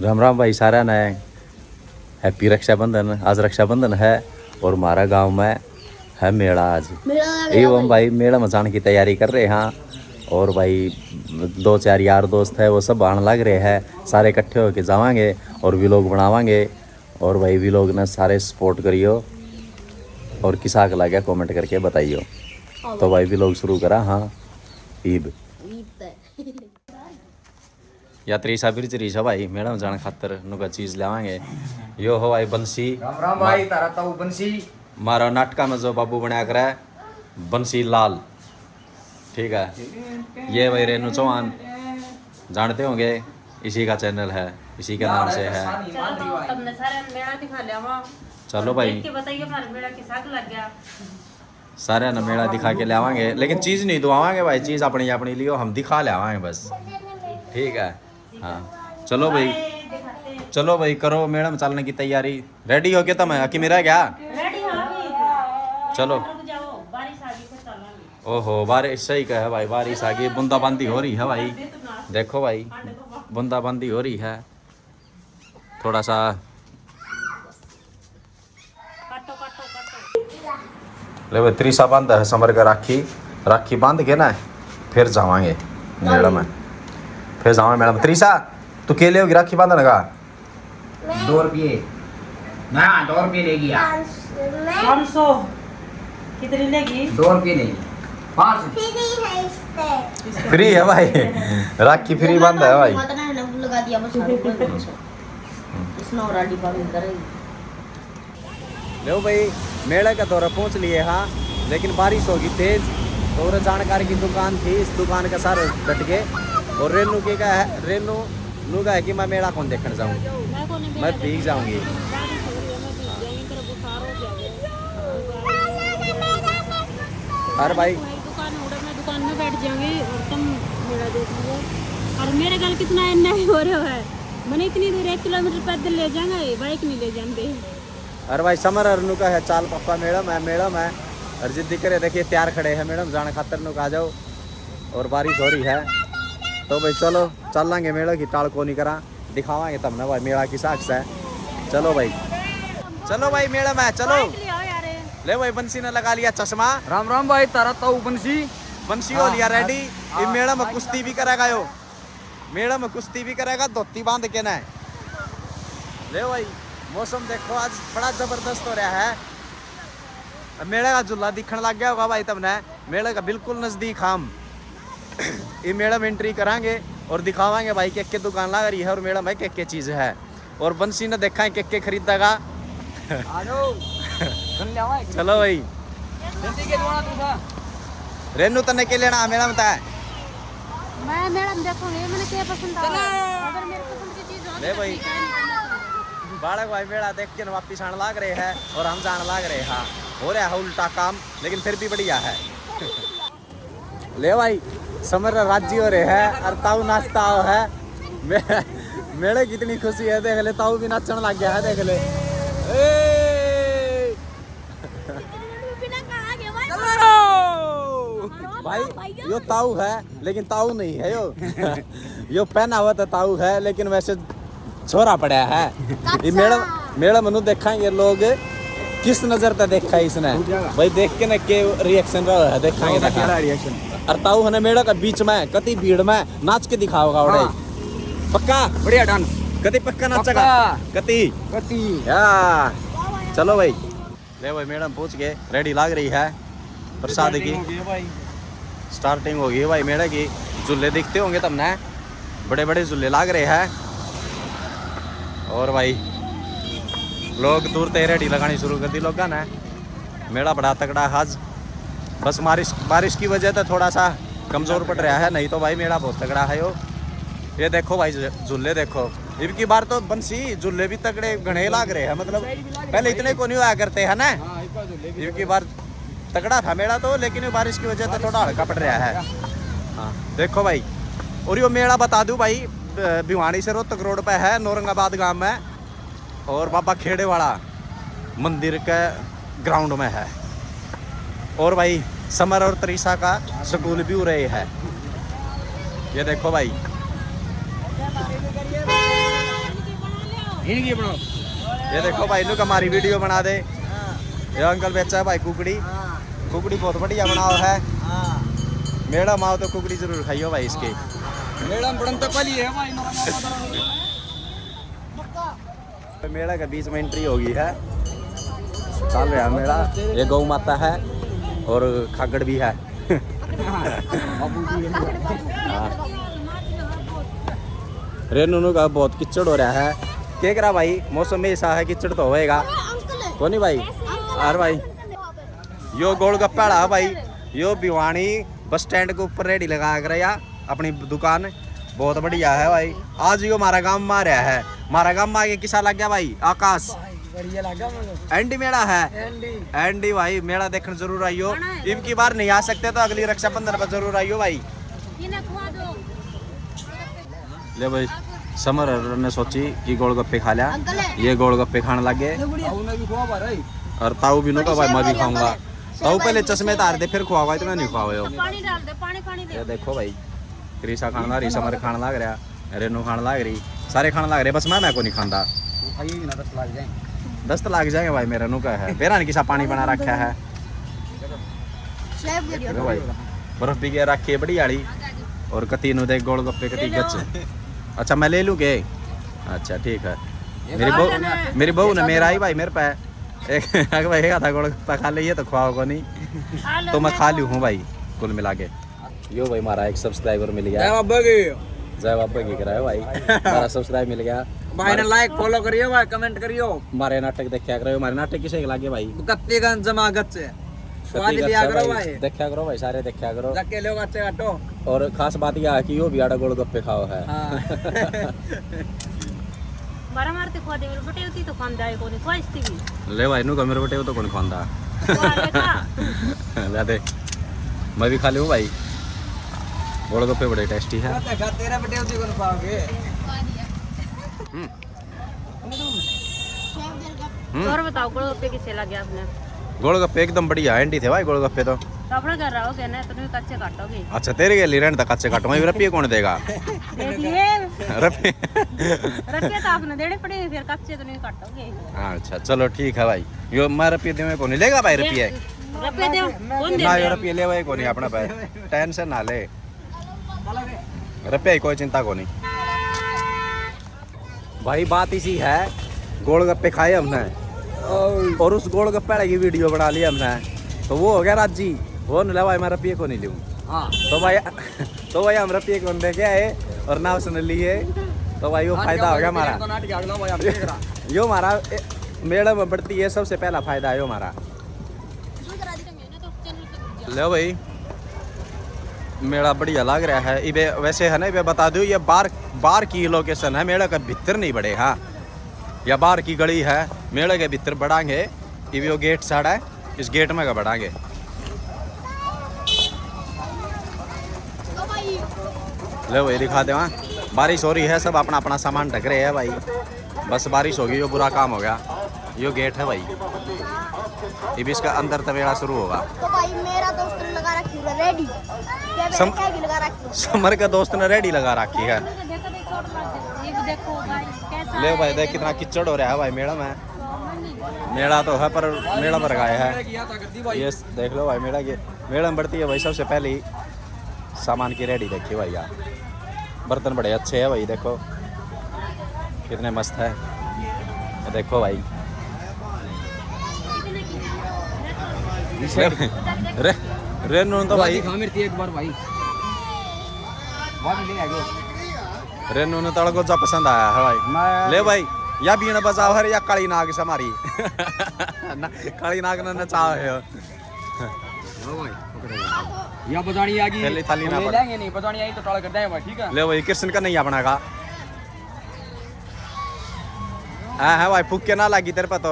राम राम भाई सारा ने हैप्पी रक्षाबंधन। आज रक्षाबंधन है और हमारा गांव में है मेला आज। एवं भाई मेला मचाने की तैयारी कर रहे हैं और भाई 2-4 यार दोस्त है वो सब आने लग रहे हैं। सारे इकट्ठे होके जावांगे और व्लॉग बनावांगे। और भाई व्लॉग ने सारे सपोर्ट करियो और किसा का लगे कमेंट करके बताइयो। तो भाई व्लॉग शुरू करा। हाँ ईब यात्री साबिर चरीसा भाई मैडम जाने खातर नुका चीज लावांगे। यो हो भाई बंसी। राम राम भाई तारा ताऊ बंसी। मारा नाटका में जो बाबू बनाया करा है बंसी लाल, ठीक है। ये भाई रेनू चौहान जानते होंगे, इसी का चैनल है, इसी के नाम से है। चलो भाई सारे न मेला दिखा के लावांगे, लेकिन चीज नहीं दुआवांगे भाई, चीज अपनी अपनी लियो, हम दिखा लावांगे बस, ठीक है। हाँ चलो भाई, चलो भाई करो मैडम चलने की तैयारी। रेडी हो के तुम अकी मेरा क्या? चलो। ओहो बारिश सही कहा भाई, बारिश आ गई, बूंदाबांदी हो रही है भाई। देखो भाई बूंदाबांदी हो रही है थोड़ा सा। ले भाई त्रिसा बांध है समर का, राखी बांध के ना फिर जावांगे मैडम, फिर जावांगे मैडम। त्रिसा तू केले होगी राखी बांधने का? 2 रुपये ना, 2 रुपये लेगी यार। 500 कितनी लेगी? 2 रुपये लेगी। 5 फ्री है भाई, राखी फ्री बांधा है भाई। लगा दिया बस इसने और आडी पागल करेगी। लो भाई मेले का दौरा पहुंच लिए। हाँ लेकिन बारिश होगी तेज, तो और जानकार की दुकान थी, इस दुकान का सारे डट गए। और रेनू के का है, रेनू नू का है कि मैं मेला कौन देखने जाऊँ, मैं भीग जाऊंगी। अरे भाई दुकान में बैठ जाएंगे और तुम मेरा देख लीजिए। और मेरे घर कितना अन्याय हो रहा है, मैंने इतनी दूर 1 किलोमीटर पैदल ले जाएंगे, बाइक नहीं ले जाते। अरे भाई समर अरनू का है चाल पप्पा मैडम है और जिद्दी करे देखिए तैयार खड़े हैं मैडम जाने खातर नु आ जाओ। और बारिश हो रही है तो भाई चलो चल लेंगे मेला की टाल को नहीं करा, दिखावांगे तब ना भाई मेला की साक्ष है। चलो भाई मैडम है चलो। ले भाई बंसी ने लगा लिया चश्मा। राम राम भाई तारा ताऊ बंसी। बंसी हो लिया रेडी। ये मैडम कुश्ती भी करेगा, यो मैडम कुश्ती भी करेगा धोती बांध के ना। ले भाई मौसम देखो आज बड़ा जबरदस्त हो रहा है। मेले का झूला दिखने लग गया होगा भाई तुमने, मेले का बिल्कुल नजदीक हम ये मैडम एंट्री कराएंगे और दिखावांगे भाई के दुकान लग रही है और मैडम भाई के चीज है। और बंसी ने देखा है के खरीदेगा। चलो भाई रेनू तने के लेना मैडम तय मैं मैडम देखोगे मैंने क्या पसंद आया, अगर मेरे पसंद की चीज होगी ले भाई बालक भाई मेला देख के वापिस आने लग रहे हैं और हम जाने लग रहे हैं। हो रहा है उल्टा काम लेकिन फिर भी बढ़िया है। ले भाई समर राजी हो रहे हैं और ताऊ नाचता है। मेरे कितनी खुशी है, देख ले ताऊ भी नाचने लग गया है, देख ले। भाई यो ताऊ है लेकिन ताऊ नहीं है यो पहना हुआ तो ताऊ है लेकिन वैसे छोरा पड़ा है। ये मेडम मनु देखेंगे लोग किस नजर से देखा है इसने भाई, देख के ना के रिएक्शन रहा है देखेंगे रिएक्शन। और ताऊ है मेड़ा का बीच में कति भीड़ में नाच के दिखाओगा उड़े। पक्का बढ़िया डांस कति पक्का नाचेगा कति या। चलो भाई ले भाई मैडम पहुंच गए, रेडी लग रही है प्रसाद की स्टार्टिंग हो गई भाई मेले की। झूले दिखते होंगे तुमने, बड़े बड़े झूले लग रहे हैं। और भाई लोग दूर ते रेडी लगानी शुरू कर दी लोगों ने। मेला बड़ा तगड़ा आज, बस बारिश की वजह से थोड़ा सा कमज़ोर पड़ रहा है, नहीं तो भाई मेला बहुत तगड़ा है। ये देखो भाई झूले देखो, इनकी बार तो बंसी झूले भी तगड़े घने लाग रहे हैं, मतलब पहले इतने को नहीं हुआ करते है ना। इनकी बार तगड़ा था मेला तो, लेकिन बारिश की वजह से थोड़ा हल्का पड़ रहा है। हाँ देखो भाई। और ये मेला बता दूँ भाई भिवानी से रोहतक रोड पे है, नौरंगाबाद गांव में, और बाबा खेड़े वाला मंदिर के ग्राउंड में है। और भाई समर और त्रिशा का स्कूल भी हो रहे हैं। ये देखो भाई इनकी बनाओ। ये देखो भाई नु हमारी वीडियो बना दे। ये अंकल बेचा है भाई कुकड़ी। कुकड़ी बहुत बढ़िया बनाओ है। मैडम आओ तो कुकड़ी जरूर खाइयो भाई इसकी। मैडम बड़न तो पली है भाई। मेला के बीच में एंट्री होगी है। चल रहा मेला। ये गौ माता है और खागड़ भी है। रेनू का बहुत कीचड़ हो रहा है। क्या करा भाई, मौसम में ऐसा है कीचड़ तो होएगा। को नहीं भाई? अरे भाई यो गोलगप्पा है भाई। यो भिवानी बस स्टैंड के ऊपर रेडी लगा कर या अपनी दुकान बहुत बढ़िया है भाई। आज यो हमारा गांव में आ रहा है। हमारा गांव में आगे किसा लग गया भाई? आकाश एंडी मेला है। एंडी भाई मेला देखने जरूर आइयो। इनकी बार नहीं आ सकते तो अगली रक्षाबंधन पर जरूर आइयो भाई। ले भाई समर ने सोची कि गोलगप्पे खा लिया। ये गोलगप्पे खाने लगे और ताऊ भी का भाई मैं भी खाऊंगा। ताऊ पहले चश्मे तार दे फिर खुआवा, इतना नहीं खुआवे। ये देखो भाई क्रिशा खाने लग रही, समर खाने लग रहा, रेनू खाने लग रही, सारे खाने लग रहे। बस मैं को नहीं खाता। 10 लाख जाएंगे भाई मेरा नुका है। पेरा ने किसा पानी बना रखा है भाई। बर्फ भी गया रखी है बड़ी आड़ी और कती नु देख गोलगप्पे कती गच। अच्छा मैं ले लूँ के? अच्छा ठीक है। मेरी बहू ने मेरा ही भाई मेरे पे एक भाई था गोलगप्पा खा लिया तो खुआओ को नहीं तो मैं खा लूँ हूँ भाई कुल मिला के। यो भाई हमारा एक सब्सक्राइबर मिल गया। जय बाबा की करायो भाई। हमारा सब्सक्राइब मिल गया भाई ने। लाइक फॉलो करियो भाई, कमेंट करियो। हमारे नाटक देखा करो। हमारे नाटक किसे लागे भाई? कत्तेगंज जमागत से स्वाद लिया करो भाई। देखा करो भाई, सारे देखा करो। जाके लोग अच्छे काटो। और खास बात यह है कि यो भी आड़ा गोलगप्पे खाओ है। बारा मारते खवा दे मेरे बटे होती तो खांदा है कोनी ख्वाइस्ती भी ले भाई नु मेरे बटे तो कौन खांदा। ले दे मैं भी खा लूं भाई। गोलगप्पे बड़े टेस्टी है। तेरा बटे होती कौन खाओगे? और बताओ गोलगप्पे किसे लगे आपने? गोलगप्पे एकदम बढ़िया एंडी थे भाई गोलगप्पे तो। कपड़ा कर रहा हो क्या ना, तुम कच्चे काटोगे। अच्छा तेरे के लिए रहने तक कच्चे काटूंगा। रुपये कौन देगा? दे दिए रुपये तो आपने देने पड़ेंगे, फिर कच्चे तो नहीं काटोगे। अच्छा चलो ठीक है भाई। यो मैं रुपये दे को नहीं लेगा भाई। रुपये रुपये दे कौन दे? ना यो रुपये ले भाई को नहीं अपना भाई। टेंशन ना ले, रुपये कोई चिंता को नहीं भाई। बात इसी है, गोलगप्पे खाए हमने और उस गोलगप्पे की वीडियो बना ली हमने तो वो हो गया राजी। वो नहीं भाई मैं रुपये को नहीं लूँ। तो भाई हम रुपये को देखे आए और ना उसने लिए तो भाई वो फायदा हो गया हमारा। यो हमारा मेला में बढ़ती है सबसे पहला फायदा है यो हमारा। लो भाई मेला बढ़िया लग रहा है। इबे वैसे है ना, इबे बता दूँ ये बार की लोकेशन है। मेला का भीतर नहीं बढ़े हाँ, या बाहर की गली है। मेले के भीतर बढ़ाएंगे। इबे वो गेट साड़ा है, इस गेट में का बढ़ाएंगे। लो भाई दिखा दे। वहाँ बारिश हो रही है, सब अपना अपना सामान ढक रहे हैं भाई। बस बारिश होगी जो बुरा काम हो गया। यो गेट है भाई। इब इसका अंदर तवेड़ा शुरू होगा। तो भाई मेरा दोस्त ने लगा रखी है रेडी। लगा रखी समर का दोस्त ने रेडी लगा रखी है। देखो भाई कैसा ले भाई देख कितना कीचड़ हो रहा है भाई मेला में। मेला तो है पर मेला पर गाय है। ये देख लो भाई मेला में बढ़ती है भाई। सबसे पहले सामान की रेडी देखिए भाई यार। बर्तन बड़े अच्छे हैं भाई, देखो कितने मस्त है। देखो भाई रेनू तो भाई एक बार भाई रेनू ने तड़को जा पसंद आया है भाई। ले भाई या बीन बजाओ है या काली नाग से हमारी काली नाग ने नचाओ है। या बजानी आ गई पहले थाली ना ले लेंगे नहीं, बजानी आई तो टाल कर देंगे भाई। ठीक है ले भाई कृष्ण का नहीं अपना का है भाई। फूक के ना लगी तेरे पे तो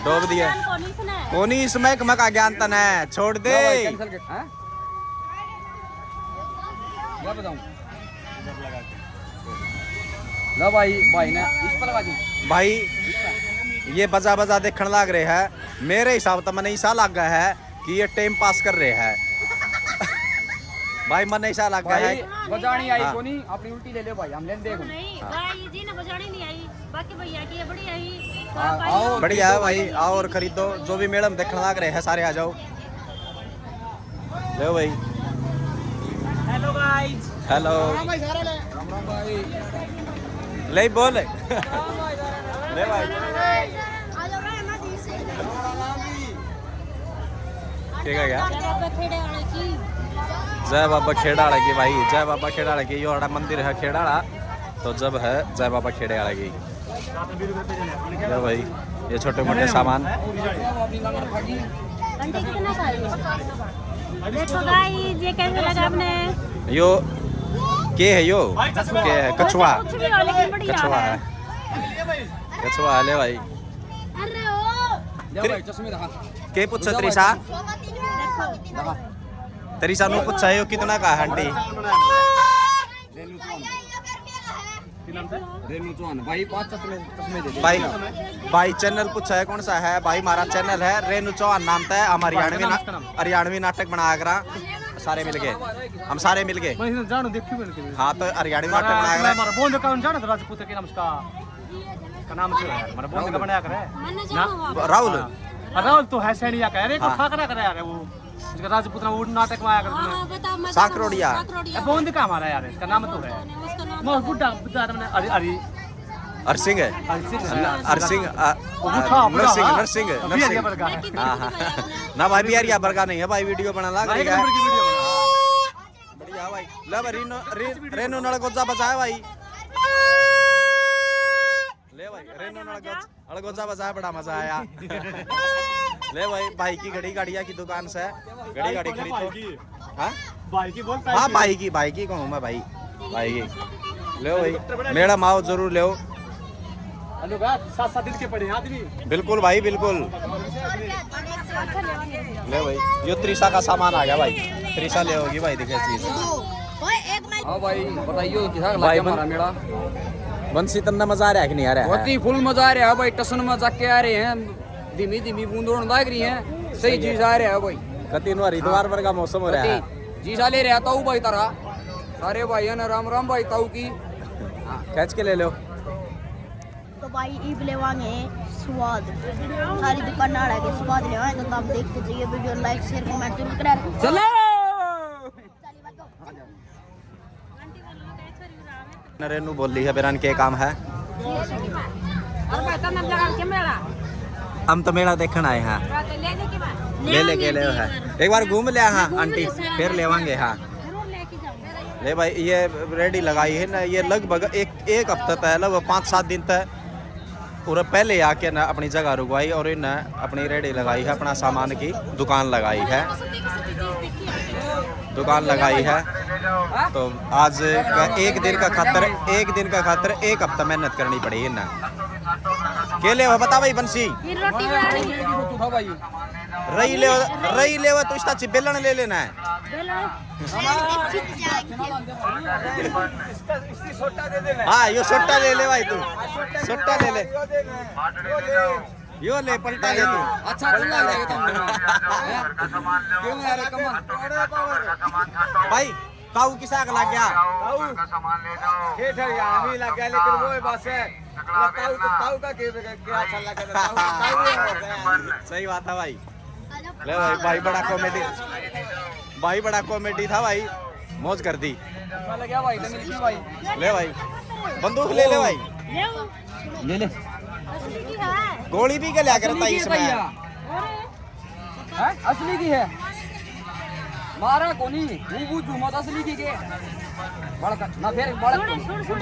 डूब दिया कोनी इसमें का ज्ञान तन है। छोड़ दे कैंसिल कर। हां क्या बताऊं लो भाई ने इस पर लगा दी भाई। ये बजा बजा देखने लग रहे हैं। मेरे हिसाब तो मैंने ऐसा लग गया है कि ये टाइम पास कर रहे हैं। भाई मन ऐसा लग गया भाई है। बजानी आई हाँ। को नहीं अपनी उल्टी ले ले भाई हम लेने देखो नहीं भाई जी ने बजानी नहीं आई, बाकी भैया की बड़ी आई। आओ बढ़िया है भाई, आओ और खरीदो। जो भी मैडम देखने लग रहे हैं सारे आ जाओ। ले भाई। Hello guys hello Ram Ram भाई ले बोल ले भाई। आ जाओ रे मैं दी से क्या गया? खेड़े वाले की जय बाबा खेड़ाड़ा की भाई, जय बाबा खेड़ाड़ा की। यो मंदिर है खेड़ाड़ा, तो जब है जय बाबा खेड़ाड़ा की। ले भाई ये छोटे मोटे सामान। घंटे कितना का है? देखो गाइस ये कैसे लगा आपने? यो के है यो के है कछुआ, कुछ भी हो लेकिन बढ़िया कछुआ है, कछुआ है। ले भाई अरे ओ ले भाई चश्मे दिखा के पूछ त्रिशा, सोमा तीन में त्रिशा नु पूछा है यो कितना का है आंटी? रेनू चौहान भाई 5 चश्मे दे दे भाई भाई चैनल पूछा है कौन सा है? भाई हमारा चैनल है रेनू चौहान नाम था। हम हरियाणवी नाटक बना करा सारे मिल गए, हम सारे मिल गए। मैं जानो देखी मैंने कभी हाँ तो हरियाणवी नाटक बना करा। हमारा बोल कौन जाना था राजपूत के नाम उसका का नाम से है हमारा बोल का बनाया करे मन जाओ राहुल। राहुल तो है सैनिया का अरे को हाँ। ठाकरा करे यार वो उसका राजपूत ना वो नाटक में आया करते हां बताओ मैं साकरोड़िया। हैं बोल का हमारा यार इसका नाम तो है उसका नाम मोह बुड्ढा बुड्ढा मैंने अरे अरे अरसिंह है, अरसिंह नरसिंह नरसिंह नरसिंह। हाँ हाँ ना भाई बिहारिया बरगा नहीं है भाई, वीडियो बना लग रही है। बढ़िया भाई। ले भाई रेनू नल गोजा बचाया भाई। ले भाई रेनू नल गोजा बचाया, बड़ा मजा आया। ले भाई की गाड़िया की दुकान से गाड़ी खरीदो। हाँ भाई की बोलता हाँ भाई की कहूँ मैं भाई की। ले भाई मैडम आओ जरूर ले। हेलो गाइस 7-7 दिन के पड़े हैं आदमी बिल्कुल भाई बिल्कुल। ले भाई यो त्रिशा का सामान आ गया भाई, त्रिशा ले होगी भाई दिखे चीज। ओए एक मैं हां भाई बताइयो किसा भाई लगा हमारा मेला बंसी तन्ना मजा आ रहा है कि नहीं आ रहा बहुत है? ही फुल मजा आ रहा है भाई टसन में जाके आ रहे हैं धीमी धीमी बूंदों लाग रही हैं सही चीज आ रहा है भाई कतीन हरिद्वार पर का मौसम हो रहा है। जी साले रहता हूँ भाई तारा सारे भाई ने राम राम भाई ताऊ की खींच के ले लो। तो भाई ईब लेवांगे स्वाद सारी दुकान आ के स्वाद लेवांगे। तो आप देखते जाइए वीडियो लाइक शेयर कमेंट जरूर करें। चलो रेनू बोल रही है बेरान के काम है। हम तो मेला देखने आए हैं, ले के ले है एक बार घूम लिया। हाँ आंटी फिर लेवांगे। हाँ ले भाई ये रेडी लगाई है ना, ये लगभग एक हफ्ता तक लगभग 5-7 दिन तक पूरा पहले आके ना अपनी जगह रुकवाई और इन अपनी रेडी लगाई है, अपना सामान की दुकान लगाई है, दुकान लगाई है। तो आज एक दिन का खातर एक हफ्ता मेहनत करनी पड़ी है ना। के ले बता भाई बंसी ये रोटी बना रही है। था भाई रही ले तो इसका बेलन ले लेना है। हाँ यो सोटा ले ले भाई, तू सोटा ले ले, यो ले पलटा ले तू। अच्छा खुला ले तुम क्यों यार कमल भाई काऊ किसा का लग गया? लग गया लेकिन वो बस है ताऊ का क्या अच्छा लगा सही बात है भाई। ले भाई बड़ा कॉमेडी था भाई, मौज कर दी। लग गया भाई भाई ले भाई बंदूक ले भाई, ले ले असली की है गोली भी क्या करता है इसमें? असली की है मारा कोनी वो बूझू मत असली की के बड़ा ना फिर बड़ा सुन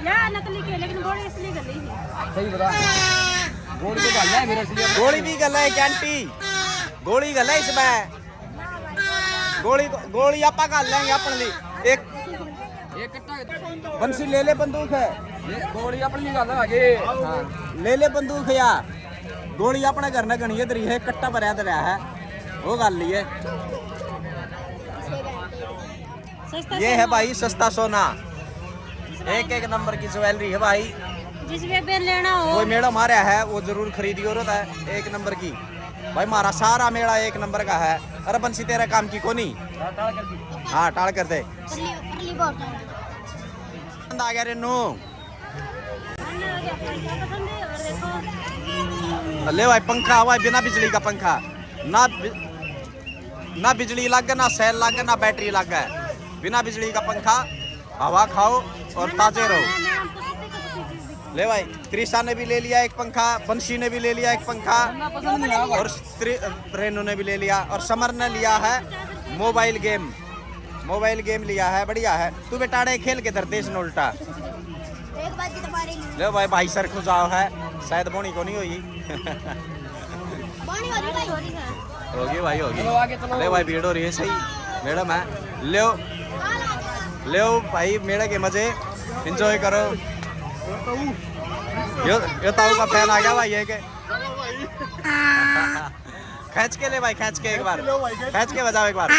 या नकली के लेकिन गोली इसलिए कर ली है। सही बता गोली तो गल है मेरे असली गोली भी गल है कैंटी, गोली गल है इसमें, गोली आपा का लेंगे अपन ली। एक कट्टा बंसी ले ले बंदूक है, ये गोली अपनी गल आगे हाँ ले ले बंदूक या गोली अपने घर ने गणी इधर है, कट्टा भरया दरिया है वो गल ली है। ये है भाई सस्ता सोना, एक नंबर की ज्वेलरी है भाई। जिसमें बेल लेना हो कोई मैडम आ रहा है वो जरूर खरीदी जरूरत है, एक नंबर की भाई। हमारा सारा मेला एक नंबर का है। अरे बंसी तेरा काम की कोनी टाल कर दी हाँ टाल कर दे परली बहुत आ गया रेनू ले भाई पंखा हुआ है बिना बिजली का पंखा ना बिजली लग ना सेल लग ना बैटरी लग है बिना बिजली का पंखा हवा खाओ और ताजे रहो ले भाई त्रिशा ने भी ले लिया एक पंखा बंसी ने भी ले लिया एक पंखा पसंद नहीं आया और रेनू ने भी ले लिया और समर ने लिया है मोबाइल गेम लिया है बढ़िया है तू बेटाड़े खेल के धर देश न उल्टा एक बात की तुम्हारी ले भाई भाई सर खुजाओ है शायद बोनी को नहीं हुई बॉडी हो रही है होगी भाई होगी चलो आगे चलो ले भाई भीड़ हो रही है सही मैडम है ले भाई मेले के मजे एंजॉय करो यो ताऊ का फैन आ गया भाई ये के खींच के ले भाई खींच के एक बार खींच के बजाओ एक बार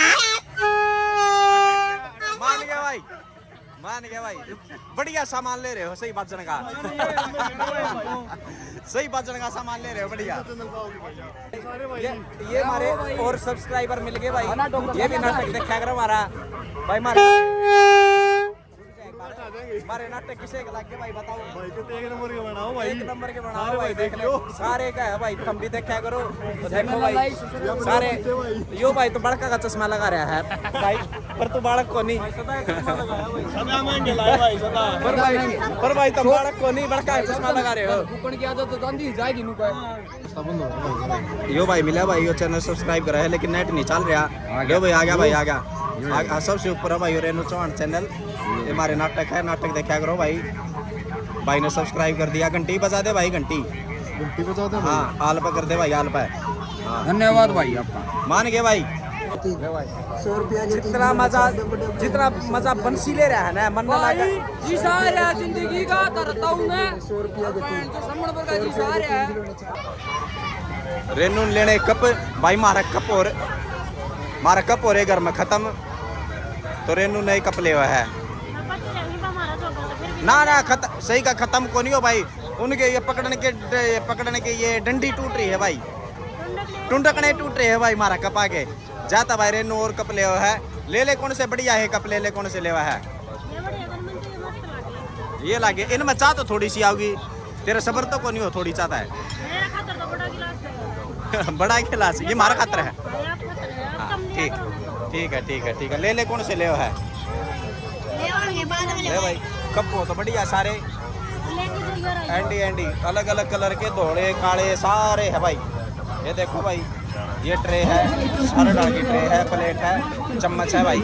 मान गया भाई बढ़िया सामान ले रहे हो सही बात का सही बात का सामान ले रहे हो बढ़िया ये हमारे और सब्सक्राइबर मिल गए भाई ये भी नाटक देखा करो हमारा भाई हमारे नाटक किसे के लागे भाई बताओ भाई तो एक नंबर के बनाओ भाई देख लो सारे का है भाई तुम भी देखा करो तो देखो भाई सारे यो भाई तो बड़का का चश्मा लगा रहा है भाई पर तू बालक को नहीं सदा मांगे लाए भाई सदा पर भाई तुम बालक को नहीं बड़का चश्मा लगा रहे हो कूपन की आदत तो गांधी जाएगी नु का यो भाई मिला भाई यो चैनल सब्सक्राइब करा है लेकिन नेट नहीं चल रहा यो भाई आ गया भाई आ गया सबसे ऊपर है भाई रेनू चौहान चैनल ये हमारे नाटक है नाटक देखा करो भाई भाई ने सब्सक्राइब कर दिया घंटी बजा दे भाई घंटी बजा दे हाँ आल पर कर दे भाई आल पर धन्यवाद भाई आपका मान गए भाई जितना मजा बंसी ले रहा है ना मन ना लगा जी सारा जिंदगी का करता हूं मैं 100 रुपया जो समण पर का जी सारा है रेनू लेने कप भाई मारा कप और घर में खत्म तो रेनू नए कप ले हुआ है ना सही का खत्म को नहीं हो भाई उनके ये पकड़ने के ये डंडी टूट रही है भाई टुंडकने टूट रहे है भाई मारा कप आगे जाता भाई रेनू और कप ले हुआ है ले कौन से बढ़िया है कप ले कौन से ले हुआ है ये लागे इनमें चाह तो थोड़ी सी आओगी तेरा सबर तो को नहीं हो थोड़ी चाहता है बड़ा गिलास ये मारा खातर है हाँ, ठीक है ले कौन से ले है ले भाई कप हो तो बढ़िया सारे एंडी अलग अलग कलर के धोले काले सारे है भाई ये देखो भाई ये ट्रे है सारे डाल की ट्रे है प्लेट है चम्मच है भाई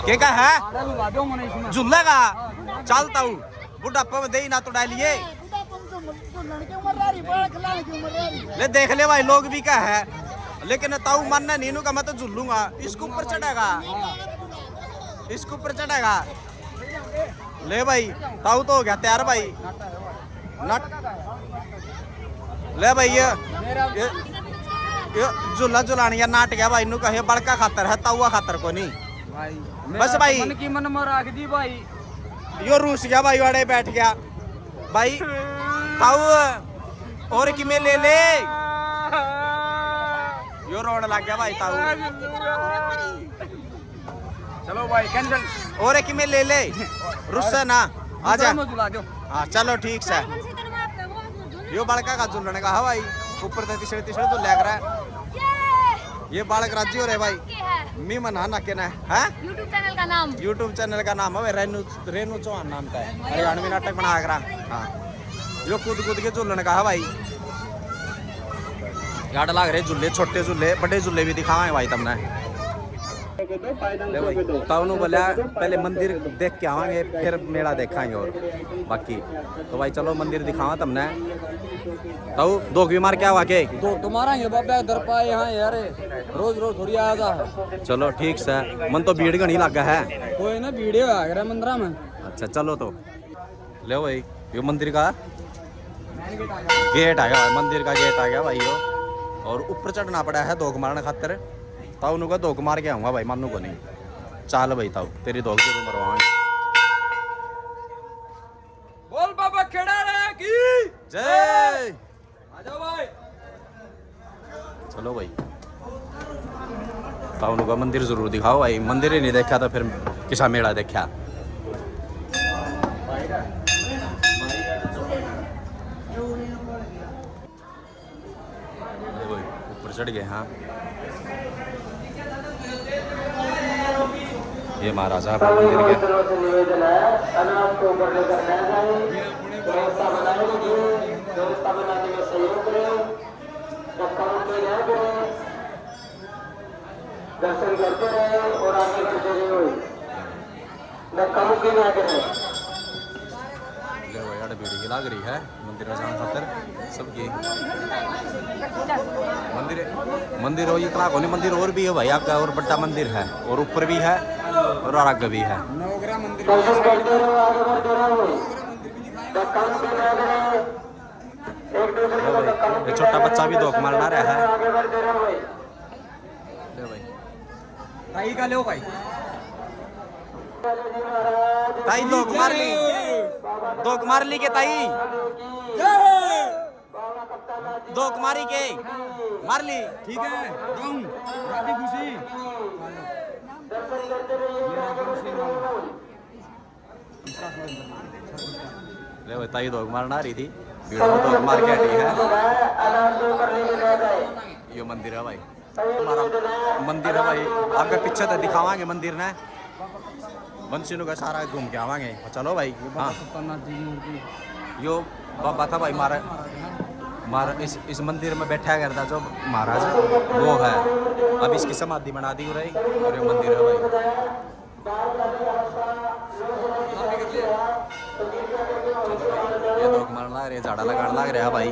के का है झूला का चलता हूँ बुढ़ापा में दे ना तो डालिए ले देख ले भाई लोग भी क्या है लेकिन ताऊ मानना नीनू का मैं तो झूलूंगा इसके ऊपर चढ़ेगा ले भाई ताऊ तो हो गया तैयार भाई नट ले भाई ये झूला झुलानी या नाट गया भाई नू कहे बड़का खातर है ताऊआ खातर को नहीं भाई बस भाई मन की मन में रख दी भाई यो रूस गया भाई वाड़े बैठ गया भाई ताऊ और कि में ले यो रोड लग गया भाई ताऊ चलो भाई कैंडल और कि में ले रुस्सा ना आजा झुला दो हाँ चलो ठीक से यो बड़का का झूलने का भाई ऊपर से तीसरे तो लग रहा है ये बालक राज्य हो रहे भाई मी मना ना के ना है यूट्यूब चैनल का नाम है रेनू चौहान नाम का है हरियाणवी नाटक बना करा हाँ यो कूद के झूलने का है भाई गाड़ लाग रहे झूले छोटे झूले बड़े झूले भी दिखावे भाई तुमने ताऊ बोला पहले मंदिर देख के आवांगे फिर मेला देखांगे और बाकी तो भाई चलो मंदिर दिखावा तुमने ताऊ दो की मार क्या हुआ के तो तुम्हारा ये बाबा दर पाए यहाँ यार रोज थोड़ी आता है चलो ठीक से मन तो भीड़ घनी लगा है कोई ना वीडियो आ गया मंदिर में अच्छा चलो तो ले भाई ये मंदिर का गेट आ गया मंदिर का गेट आ गया भाई यो और ऊपर चढ़ना पड़ा है धोख मारने खातर ताऊ नु का धोख मार के आऊंगा भाई मानू को नहीं चाल भाई ताऊ तेरी धोख जरूर मरवाएंगे बोल बाबा खेड़ा रहे की जय आजा भाई चलो भाई ताऊ का मंदिर जरूर दिखाओ भाई, मंदिर ही नहीं देखा तो फिर किसा मेला देखा। ऊपर चढ़ गए। हाँ ये महाराजा अपना मंदिर के निवेदन है अनाज को ऊपर लेकर न जाए, व्यवस्था बनाएगी, व्यवस्था बनाने में सहयोग करें, धक्का मुक्की न करें, दर्शन करते रहे और आगे बढ़ते रहे, धक्का मुक्की न करें। भीड़ की लाग रही है मंदिर में जाना खातर सबकी। मंदिर हो इतना कोनी, मंदिर और भी है भाई आगे, और बड़ा मंदिर है और ऊपर भी है और आगे भी है। दर्शन करते रहो, आगे बढ़ते रहो, धक्का मुक्की न करें, एक दूसरे को धक्का मुक्की एक छोटा बच्चा भी धोख मारना रहा है। आगे बढ़ते रहो भाई। ले भाई ताई का लो भाई, ताई धोख मार ली, धोख मार ली के ताई, धोख मारी के मार ली। ठीक है तुम राजी खुशी ले भाई ताई धोख मारना रही थी, भीड़ में धोख मार के हटी है। ये मंदिर है भाई, हमारा मंदिर है भाई, आगे पीछे तो दिखावांगे मंदिर ने, बंसीनु का सारा घूम के आवांगे। चलो भाई। हाँ यो बाबा था भाई मारा इस मंदिर में बैठा करता जो महाराज वो है, अब इसकी समाधि बना दी रही और ये मंदिर है भाई। ये लोग मरना रे झाड़ा लगाने लग रहा भाई।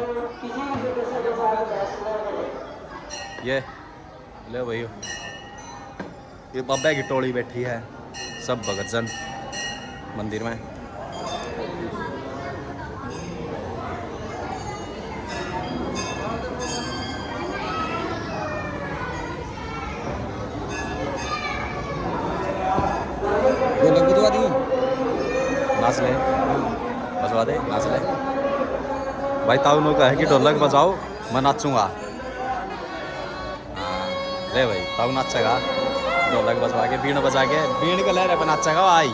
ये ले भाई ये बाबा की टोली बैठी है, सब भगत जन मंदिर में। नाच ले बजवा दे, नाच ले भाई। ताऊ नो कहे कि ढोलक बजाओ मैं नाचूंगा। हाँ ले भाई ताऊ नाचेगा, ढोलक बजवा के बीण बजा के बीण के लहरे पे नाचेगा भाई।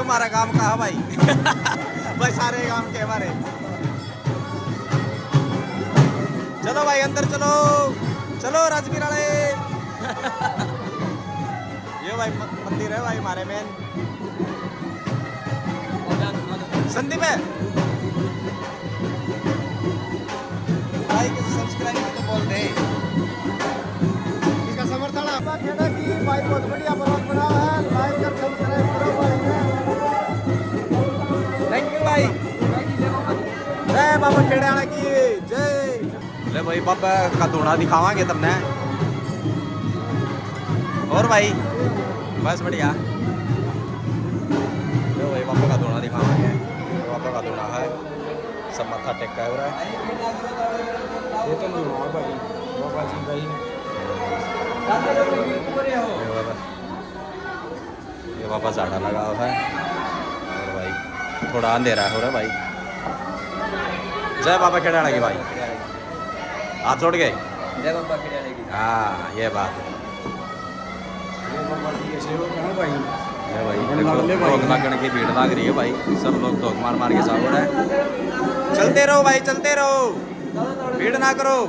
तुम्हारा काम कहा भाई? भाई सारे काम के हमारे। चलो भाई अंदर चलो, चलो राजवीर वाले। ये भाई मंदिर है भाई हमारे मेन संदीप है भाई के सब्सक्राइब तो बोल दे। इसका समर्थन आपका कहना कि भाई बहुत बढ़िया ब्लॉग बना है, लाइक और सब्सक्राइब करो भाई। थैंक यू भाई। जय बाबा खेड़ाना की जय। ले भाई बाबा का धोना दिखावांगे तुमने। और भाई बस बढ़िया। लो भाई बाबा का धोना दिखावांगे। बाबा का धोना है, सब माथा टेका है। ये तो नहीं हुआ भाई, बाबा जी भाई ये बाबा झाड़ा लगा हुआ है। और भाई थोड़ा अंधेरा हो रहा है भाई। जय बाबा खेड़ाना की भाई। हाथ जोड़ गए। जय बाबा खेड़ाने की। हाँ ये बात है। ये बाबा जी के सेवक हैं भाई। ये भाई लोग लगन की भीड़ लाग रही है भाई। सब लोग धोख मार मार के साथ रहे हैं। चलते रहो भाई, चलते रहो, भीड़ ना करो।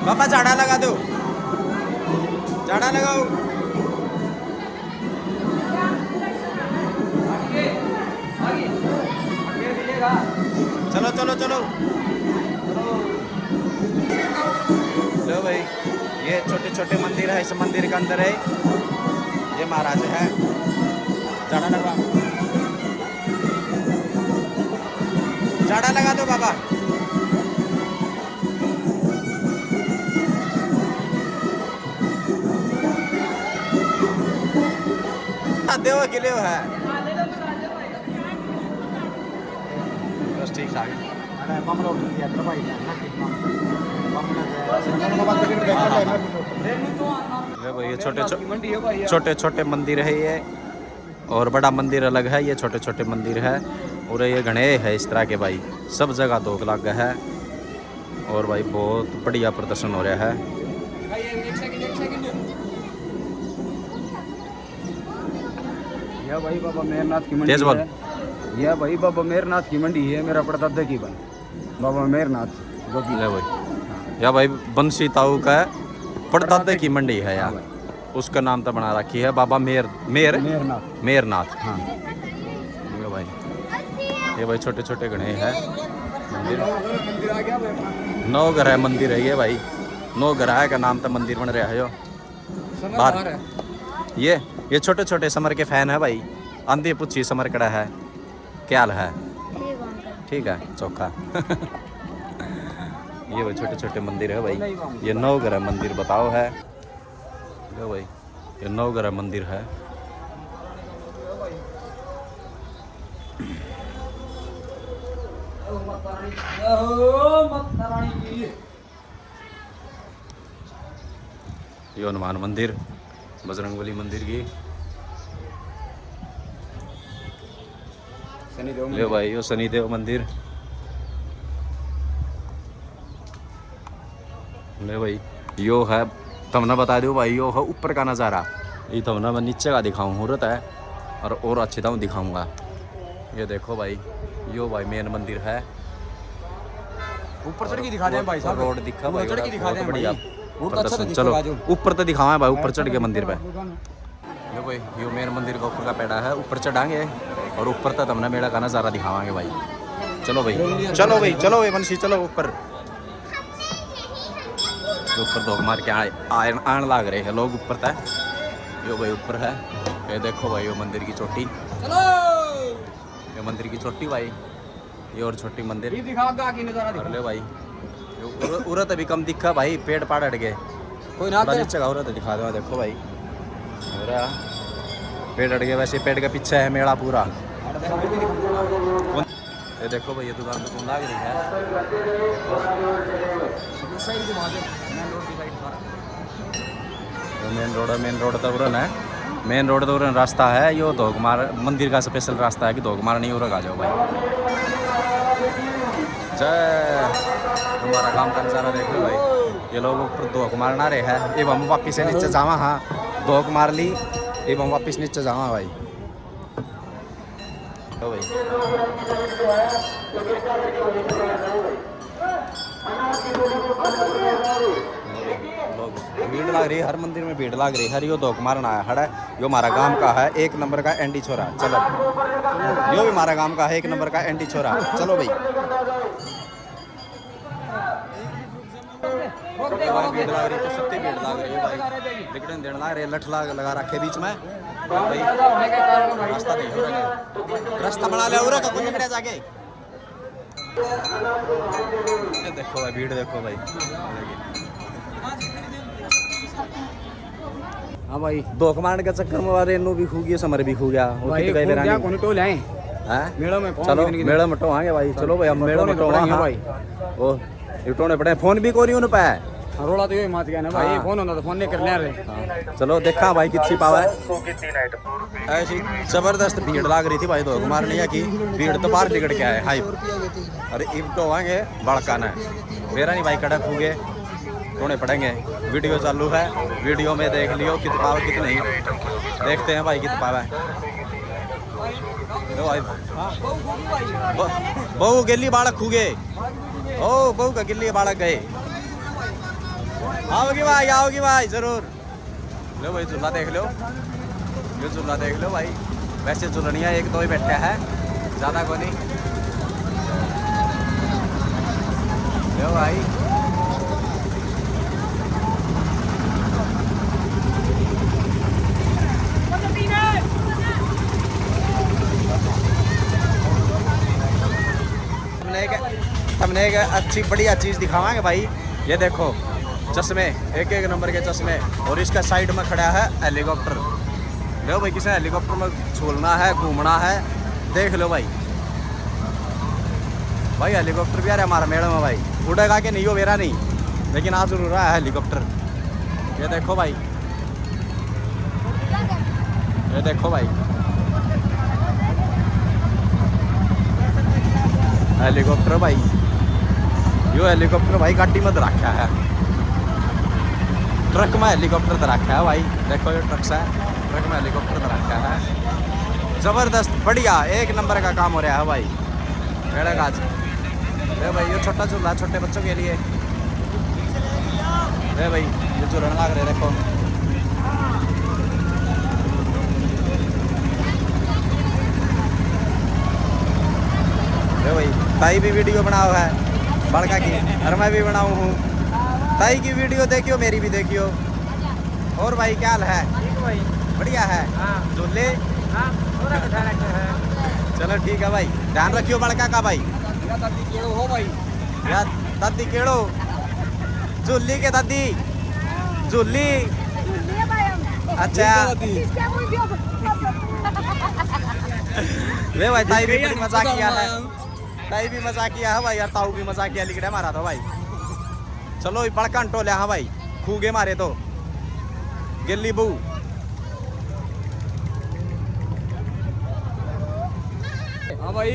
पापा झाड़ा लगा दो, झाड़ा लगाओ। चलो चलो चलो। लो भाई ये छोटे छोटे मंदिर है, इस मंदिर के अंदर है ये महाराज है। झाड़ा लगा, झाड़ा लगा दो बाबा। देव किले है बस ठीक ठाक। ये छोटे छोटे मंदिर है ये, और बड़ा मंदिर अलग है। ये छोटे छोटे मंदिर है और ये घने है इस तरह के भाई। सब जगह धोख लग है और भाई बहुत बढ़िया प्रदर्शन हो रहा है। यह भाई बाबा मेहरनाथ की मंडी तेज बोल। है। यह भाई बाबा मेहरनाथ की मंडी है, मेरा परदादा की भाई बाबा मेहरनाथ जो कि ले भाई या भाई बंसी ताऊ का परदादा की मंडी है यार, उसका नाम तो बना रखी है बाबा मेहरनाथ। मेहरनाथ। हाँ ये भाई, ये भाई छोटे छोटे घने हैं मंदिर। मंदिर आ गया भाई। 9 ग्रह मंदिर है ये भाई। 9 ग्रह का नाम तो मंदिर बन रहा है यो बाहर। ये छोटे छोटे समर के फैन है भाई। आंधी पुच्छी समर कड़ा है, क्या हाल है? ठीक है चौखा। ये भाई छोटे छोटे मंदिर है भाई। ये 9 ग्रह मंदिर बताओ है ये भाई। ये 9 ग्रह मंदिर है। ये हनुमान मंदिर, बजरंगबली मंदिर की। ले भाई यो शनिदेव मंदिर। ले भाई यो है, तुमने बता दो भाई यो है ऊपर का नज़ारा। ये तुमने मैं नीचे का दिखाऊँ मुहूर्त है और अच्छी तरह दिखाऊंगा। ये देखो भाई यो भाई मेन मंदिर है। ऊपर चढ़ के दिखा दे भाई साहब। रोड दिखा भाई, चढ़ के दिखा दे बढ़िया बहुत अच्छा प्रदर्शन। दिखेगा चलो जो। ऊपर तो दिखावा भाई, ऊपर चढ़ के मंदिर पे। यो भाई यो मेन मंदिर का ऊपर का पेड़ा है, ऊपर चढ़ाएंगे और ऊपर तक हमने मेला का नज़ारा दिखावांगे भाई। चलो भाई चलो भाई, चलो भाई वंशी चलो ऊपर। ऊपर धोख मार के आन लाग रहे हैं लोग ऊपर तक। यो भाई ऊपर है, ये देखो भाई यो मंदिर की चोटी। चलो ये मंदिर की चोटी भाई, ये और छोटी मंदिर। ये दिखा का की नजारा कर दिखा। ले भाई उरत अभी कम दिखा भाई, पेड़ पाड़ हट गए। कोई ना बड़ा नीचे का उरत दिखा दो, देखो भाई मेरा पेड़ हट गए। वैसे पेड़ के पीछे है मेला पूरा। ये देखो भाई ये दुकान तो कौन लाग रही है। मेन रोड है, मेन रोड तो उरन है। मेन रोड दूर रास्ता है यो धोकमार मंदिर का स्पेशल रास्ता है कि धोकमार नहीं हो रहा जाओ भाई। जय हमारा काम का नजारा देख लो भाई। ये लोग ऊपर धोक मारना रहे है अब हम वापिस नीचे जावा। हाँ धोक मार ली अब हम वापिस नीचे जावा भाई। तो भाई भीड़ लग रही है हर मंदिर में भीड़ लग रही है। यो धोक मारना आया खड़ा है यो हमारा गांव का है 1 नंबर का एंडी छोरा। चलो यो भी हमारा गांव का है 1 नंबर का एंडी छोरा। चलो भाई भीड़ लग रही तो सत्य भीड़ लग रही है भाई। टिकट देने लग रहे लठ लगा रखे बीच में भाई। रास्ता नहीं हो रहा रास्ता बना लिया उरा का कुछ निकले जाके। देखो भाई भीड़ देखो भाई। हाँ भाई धोख मारने के चक्कर में रेनू भी खू गया समर भी खू गया भाई। कौन टोल है मेड़ों में चलो मेड़ों में टोहांगे भाई। चलो भाई हम मेड़ों में टोहांगे भाई। वो टोने पड़े फोन भी कोरी उन पे रोला तो ये मत गया ना भाई। फोन होना तो फोन नहीं करने रहे। चलो देखा भाई कितनी पावा है। ऐसी जबरदस्त भीड़ लाग रही थी भाई धोख मारने की। भीड़ तो बाहर निकल के आए हाई। अरे इब तो आएंगे बड़का ना मेरा नहीं भाई कड़क हो गए टोने पड़ेंगे। वीडियो चालू है वीडियो में देख लियो कित पावा कित नहीं। देखते हैं भाई कित पावा है। बहू गिल्ली बालक खूगे ओ बहू का गिल्ली बालक गए। आओगी भाई जरूर। लो भाई झूला देख लो ये झूला देख लो भाई। वैसे झूलनिया 1-2 ही बैठा है ज़्यादा को नहीं। लो भाई हमने एक अच्छी बढ़िया चीज़ दिखावांगे भाई। ये देखो चश्मे 1-1 नंबर के चश्मे और इसका साइड में खड़ा है हेलीकॉप्टर। लो भाई किसी हेलीकॉप्टर में झूलना है घूमना है देख लो भाई। भाई हेलीकॉप्टर भी आ रहा है हमारा मेड़े में भाई। उड़ेगा कि नहीं हो मेरा नहीं लेकिन आज जरूर रहा है हेलीकॉप्टर। ये देखो भाई ये देखो भाई हेलीकॉप्टर भाई। यो हेलीकॉप्टर भाई गाड़ी में रखा है ट्रक में हेलीकॉप्टर रखा है भाई। देखो ये ट्रक है ट्रक में हेलीकॉप्टर रखा है। जबरदस्त बढ़िया 1 नंबर का काम हो रहा है भाई मेरे गाज। अरे भाई ये छोटा झूला छोटे बच्चों के लिए। अरे भाई ये झूलने लग रहे देखो। अरे भाई ताई भी वीडियो बनाओ है बड़का की और मैं भी बनाऊँ हूँ। ताई की वीडियो देखियो मेरी भी देखियो। और भाई क्या हाल है बढ़िया है झूले। चलो ठीक है भाई ध्यान रखियो बड़का का भाई। हो भाई यार दादी केड़ो झूली के दादी झूली। अच्छा वे भाई ताई भी बड़ी मजाक किया है। ताई भी मजाक किया है भाई यार। ताऊ भी मजाक किया लिखड़ा मारा था भाई। चलो बड़का टोले हाँ भाई खूगे मारे तो गिल्ली बू। हाँ भाई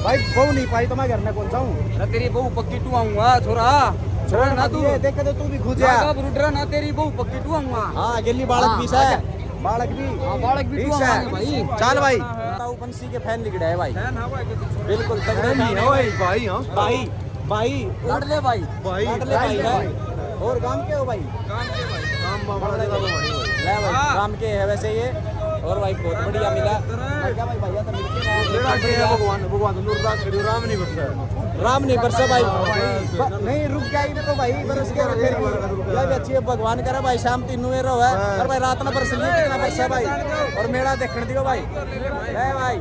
भाई बहू नहीं पाई तो मैं घर में कौन जाऊँ। ना तेरी बहू पक्की टू आऊंगा छोरा। छोड़ ना तू देख के तू भी खुजा रुद्रा ना तेरी बहू पक्की टू आऊंगा। हाँ गिल्ली बालक भी है बालक भी बालक भी ठीक है भाई। चल भाई ताऊ बंसी के फैन लिख रहे हैं भाई। बिल्कुल तगड़े भाई हाँ भाई भाई लड़ ले भाई लड़ ले भाई है। और काम के हो भाई ले भाई काम के है वैसे ये। और भाई बहुत बढ़िया मिला क्या भाई भैया तो भगवान नूरदास श्री राम नहीं बरसा राम नहीं बरसा भाई। नहीं रुक जाएगी तो भाई बरस के फिर भी अच्छी है भगवान करे भाई। शाम 3 बजे रहो है और भाई रात में बरस लिया कितना बरसा भाई। और मेला देखने दियो भाई ले भाई।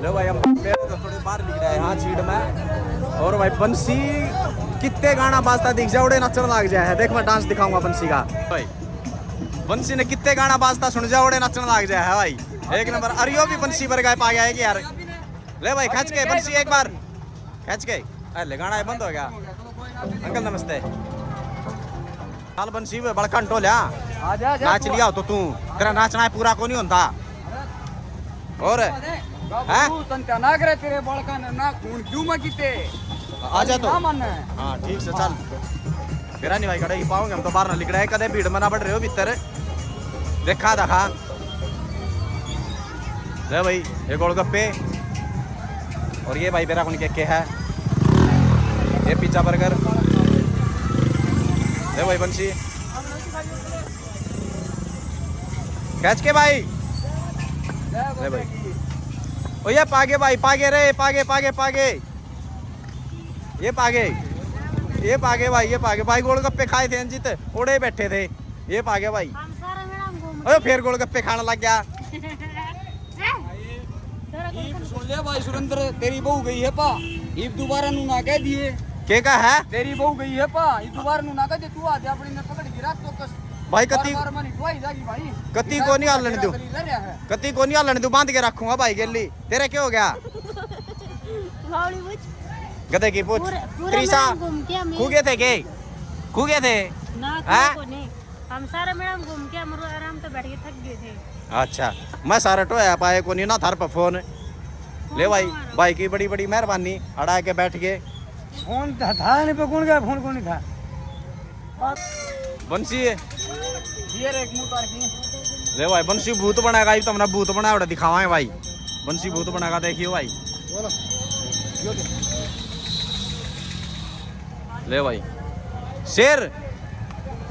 लो भाई हम तो थोड़ी बाहर लिख रहे हैं यहाँ सीट में। और भाई बंसी कितने गाना बाजता दिख जाए उड़े नचने लग जाए। देख मैं डांस दिखाऊंगा बंसी का भाई। बंसी ने कितने गाना बाजता सुन जाओ उड़े नचने लग जाए है भाई 1 नंबर। अरियो भी बंसी पर गए पा गया है कि यार। ले भाई खच के बंसी एक बार खच के। अरे गाना बंद हो गया। अंकल नमस्ते। हाल बंसी बड़का टोलिया आजा आजा नाच लिया हो तो तू तेरा नाचना है पूरा को नहीं होता और हैं? तू तंता ना करे तेरे बड़का ने ना खून क्यों मकीते आजा तो ना मन है हाँ ठीक से चल फिर नहीं भाई कड़े पाओगे हम तो बाहर ना लिखड़ा है कदे भीड़ मना बढ़ रहे हो भीतर देखा देखा ले भाई ये गोलगप्पे और ये भाई मेरा कौन के है ये पिज्जा बर्गर ले भाई बंसी कैच के भाई ले भाई ओ ये पागे भाई पागे रे पागे पागे पागे ये पागे भाई ये पागे भाई गोलगप्पे खाए थे अंजित ओड़े बैठे थे ये पागे भाई हम सारा मैडम घूम ओए फिर गोलगप्पे खाने लग गया सुन ले भाई सुरेंद्र तेरी बहू गई है पा इब दोबारा नू ना कह दिए के का है तेरी बहू गई है पा इब दोबारा नू ना कह दे तू आ जा अपनी ने पकड़ के रात चौकस भाई कति बार मनी ढोई जागी भाई कति को नहीं हालन दूं कति को नहीं हालन दूं बांध के रखूंगा भाई गेली तेरे क्या हो गया बावली बुझ गधे की पूछ पूरे त्रिसा मैडम घूम के हम खूगे थे के खूगे थे ना हैं? को नहीं हम सारा मैडम घूम के हम आराम से बैठ के थक गए थे अच्छा मैं सारा टोया पाए को नहीं ना थार पर फोन ले भाई भाई की बड़ी बड़ी मेहरबानी अड़ा के बैठ गए फोन था नहीं पे कौन गया फोन कौन नहीं था बंसी ये रे एक मुंह तार की ले भाई बंसी भूत बनाएगा तो हमने भूत बनाया उड़ा दिखावाएं भाई बंसी भूत बनाएगा देखियो भाई ले भाई शेर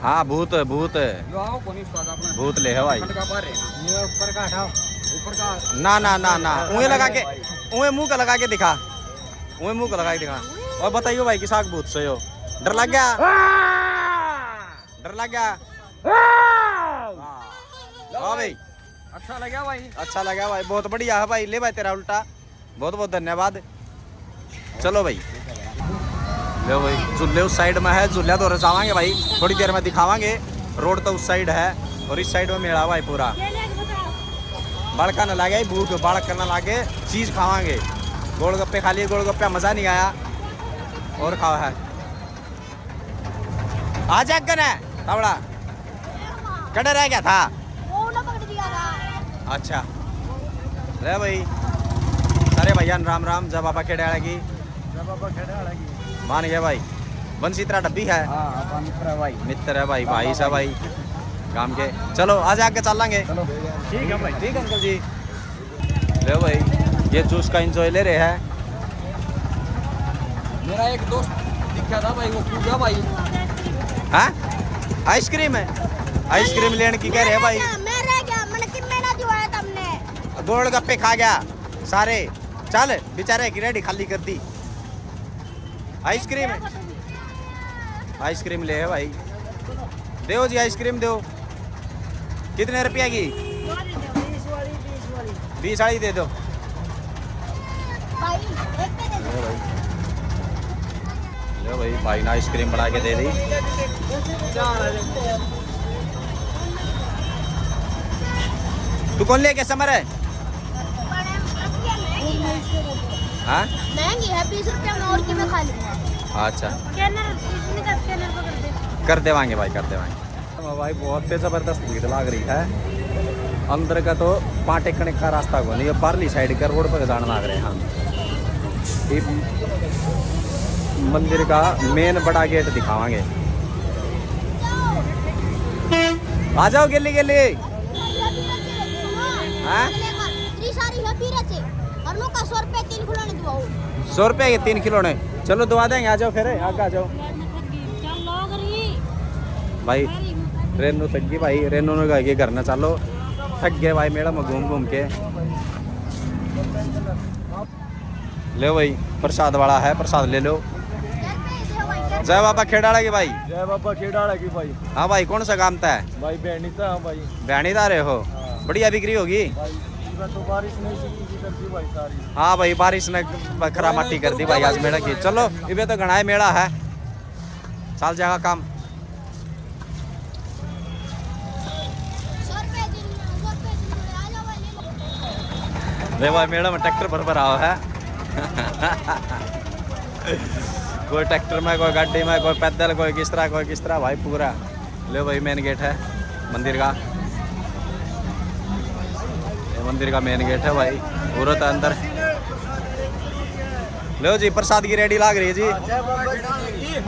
हाँ भूत भूत जो आओ कोनी स्वाद अपना भूत ले है भाई खंड का पार है ये ऊपर का हटाओ ऊपर का ना ना ना ना उंगे लगा के उंगे मुंह का लगा के दिखा उंगे मुंह का लगा के दिखा और बताइयो भाई कि साग भूत से हो डर लग गया डर लग गया हाँ भाई अच्छा लगा भाई अच्छा लगा भाई बहुत बढ़िया है भाई ले भाई तेरा उल्टा बहुत बहुत धन्यवाद चलो भाई ले भाई झूले उस साइड में है झूलिया तो रचावांगे भाई थोड़ी देर में दिखावांगे रोड तो उस साइड है और इस साइड में मेला भाई पूरा बाड़का न लागे भूख बाड़क करना लागे चीज खावांगे गोलगप्पे खा लिए गोलगप्पे मजा नहीं आया और खावा है आ जा गन है तावड़ा कड़े रह गया था वो ना पकड़ दिया था अच्छा ले भाई सारे भैया राम राम जब बाबा खेड़े आएगी मान गया भाई बंसी तेरा डब्बी है हां अपन मित्र है भाई मित्र है भाई भाई सा भाई काम के चलो आज आके चल लेंगे ठीक है भाई ठीक अंकल जी ले भाई ये जूस का एंजॉय ले रहे हैं मेरा एक दोस्त दिखा था भाई वो क्यों गया भाई हाँ आइसक्रीम है आइसक्रीम लेने की कह रहे हैं भाई मैं रह गया मैंने कितने ना दिवाया तुमने गोलगप्पे खा गया सारे चल बेचारे की रेडी खाली कर दी आइसक्रीम आइसक्रीम ले है भाई दो जी आइसक्रीम दो कितने रुपया की 20 वाली दे दो भाई एक पे दे दो ले भाई भाई ने आइसक्रीम बना के दे दी तू कौन लेके समर है हाँ महंगी है 20 रुपया में और की मैं खा लूंगा अच्छा स्कैनर इसमें का स्कैनर पकड़ दे कर देवांगे भाई कर देवांगे भाई बहुत ज़बरदस्त भीड़ लग रही है अंदर का तो पाटे कने का रास्ता को नहीं बाहरली साइड का रोड पर जाना लग रहे हैं हम ये मंदिर का मेन बड़ा गेट दिखावांगे आ जाओ गिल्ली गिल्ली हाँ? और लोग का 100 रुपए 3 किलो ने दुआओ 100 रुपये के 3 खिलौने चलो दवा देंगे आ जाओ फिर आगे आ जाओ चल लोग रही भाई रेनू थक गई भाई रेनू ने कहा कि घर ना चलो थक गए भाई मैडम घूम घूम के ले भाई प्रसाद वाला है प्रसाद ले लो जय बाबा खेड़ाड़ा की भाई जय बाबा खेड़ाड़ा की भाई हाँ भाई कौन सा काम था है भाई बहनी था भाई बयानीदार रहे हो बढ़िया बिक्री होगी भाई इस तो बारिश नहीं सीखी करती भाई सारी हाँ भाई बारिश ने बखरा माटी कर दी भाई आज मेला की चलो इबे तो घना मेला है चल जाएगा काम 100 रुपए आ जाओ भाई ले भाई मेला में ट्रैक्टर भर आओ है कोई ट्रैक्टर में कोई गाड़ी में कोई पैदल कोई किस तरह भाई पूरा ले भाई मेन गेट है मंदिर का। ये मंदिर का मेन गेट है भाई, औरत है अंदर। लो जी प्रसाद की रेडी लाग रही है जी।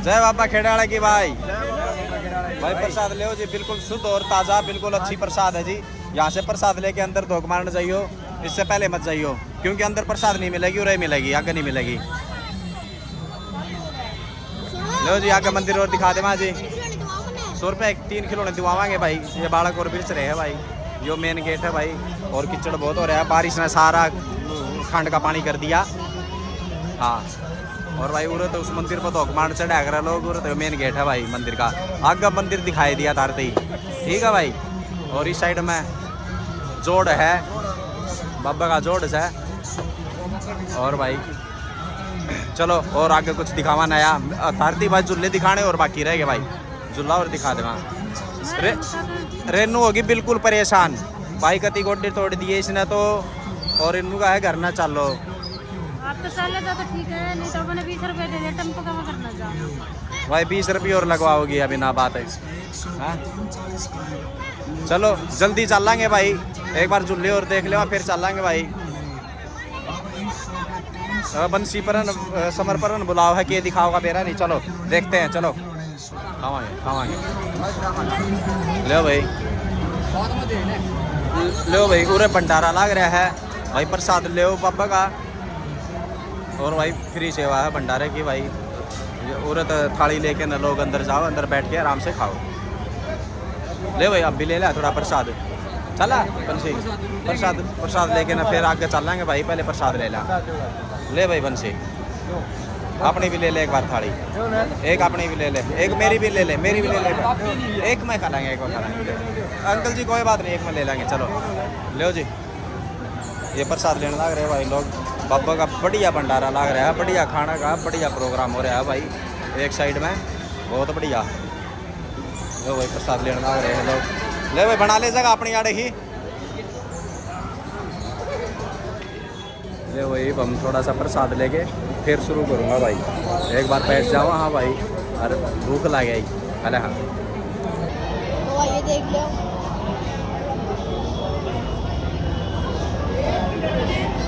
जय बाबा खेड़ाड़ा की भाई। भाई प्रसाद ले जी, बिल्कुल शुद्ध और ताज़ा, बिल्कुल अच्छी प्रसाद है जी। यहाँ से प्रसाद लेके अंदर धोख मारना जाइयो, इससे पहले मत जाइयो, क्योंकि अंदर प्रसाद नहीं मिलेगी, उरे मिलेगी, आगे नहीं मिलेगी। लो जी आगे मंदिर और दिखा दे माँ जी। 100 रुपये 3 खिलौने दिवावाएंगे भाई। ये बालक और बिरच रहे हैं भाई। यो मेन गेट है भाई, और कीचड़ बहुत हो रहा है, बारिश ने सारा खंड का पानी कर दिया। हाँ और भाई उरे तो उस मंदिर पर धोख मार चढ़ा कर लोग। उरे तो मेन गेट है भाई मंदिर का, आगे मंदिर दिखाई दिया तारते ही। ठीक है भाई। और इस साइड में जोड़ है, बाबा का जोड़ है। और भाई चलो और आगे कुछ दिखावा नया तारती भाई। झूले दिखाने और बाकी रह गए भाई, झूला और दिखा देना। रेनू होगी बिल्कुल परेशान भाई, कति गोड्डे तोड़ दिए इसने तो। और इनू का है घर ना चलो। आप तो चले तो ठीक है, नहीं तो मैंने 20 रुपए दे दिया, टेम्पो कम करना चाह भाई 20 रुपये और लगवाओगी अभी ना बात है। हाँ चलो जल्दी चलेंगे भाई, एक बार झूले और देख ले फिर चलेंगे भाई। बंसीपरन समर्पण बुलाओ है कि दिखाओगा बेरा नहीं। चलो देखते हैं, चलो खावांगे। लो भाई, लो भाई पूरे भंडारा लग रहा है भाई, प्रसाद ले बाबा का। और भाई फ्री सेवा है भंडारे की भाई। औरत थाली लेके न लोग अंदर जाओ, अंदर बैठ के आराम से खाओ। ले भाई अब भी ले ला थोड़ा प्रसाद। चला बंसी प्रसाद लेके ना फिर आगे चलेंगे भाई। पहले प्रसाद ले ला। ले भाई बंसी अपनी भी ले ले एक बार थाली, एक अपनी भी ले ले, एक मेरी भी ले ले, मेरी भी ले ले। एक मैं खा लेंगे, एक बार खा लेंगे। अंकल जी कोई बात नहीं, एक में ले लेंगे। चलो लो जी, ये प्रसाद लेने लग रहे हैं भाई लोग। बाबा का बढ़िया भंडारा लग रहा है, बढ़िया खाना का बढ़िया प्रोग्राम हो रहा है भाई एक साइड में, बहुत बढ़िया। लो भाई प्रसाद लेने लग रहे हैं लोग। ले भाई बना ले जगह अपनी आड़े ही। ले भाई हम थोड़ा सा प्रसाद लेके फिर शुरू करूँगा भाई। एक बार बैठ जाओ। हाँ भाई अरे भूख लग गई। अरे हाँ तो ये देख लो,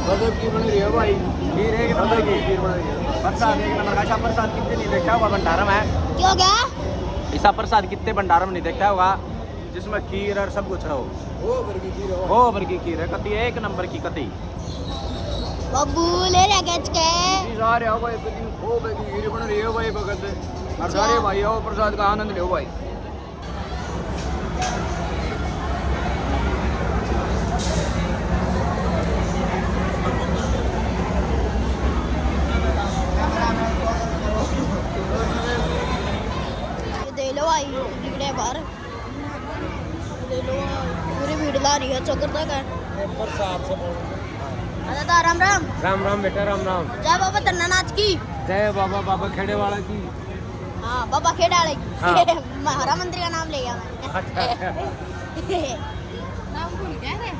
गजब की बन रही है भाई, खीर है कि की खीर बन रही है। प्रसाद एक नंबर का। ऐसा प्रसाद कितने नहीं देखा होगा भंडारा में। क्यों क्या? ऐसा प्रसाद कितने भंडारा में नहीं देखा होगा जिसमें खीर और सब कुछ है। वो बर्गी खीर हो, वो वर्गी खीर है, कति एक नंबर की कति। बब्बू ले ले गच के। सारे हो भाई, दिन खूब की खीर बन रही है भाई भगत। और सारे भाई आओ प्रसाद का आनंद लो भाई। दे लो भाई निकले बाहर, ले लो पूरी भीड़ ला रही है चौकर तक है। दादा राम राम। राम राम बेटा, राम राम। जय बाबा धन्ना नाच की। जय बाबा, बाबा खेड़े वाला की। हाँ बाबा खेड़ाड़े की। हाँ। हरा मंदिर का नाम ले गया मैं। नाम भूल गया रे।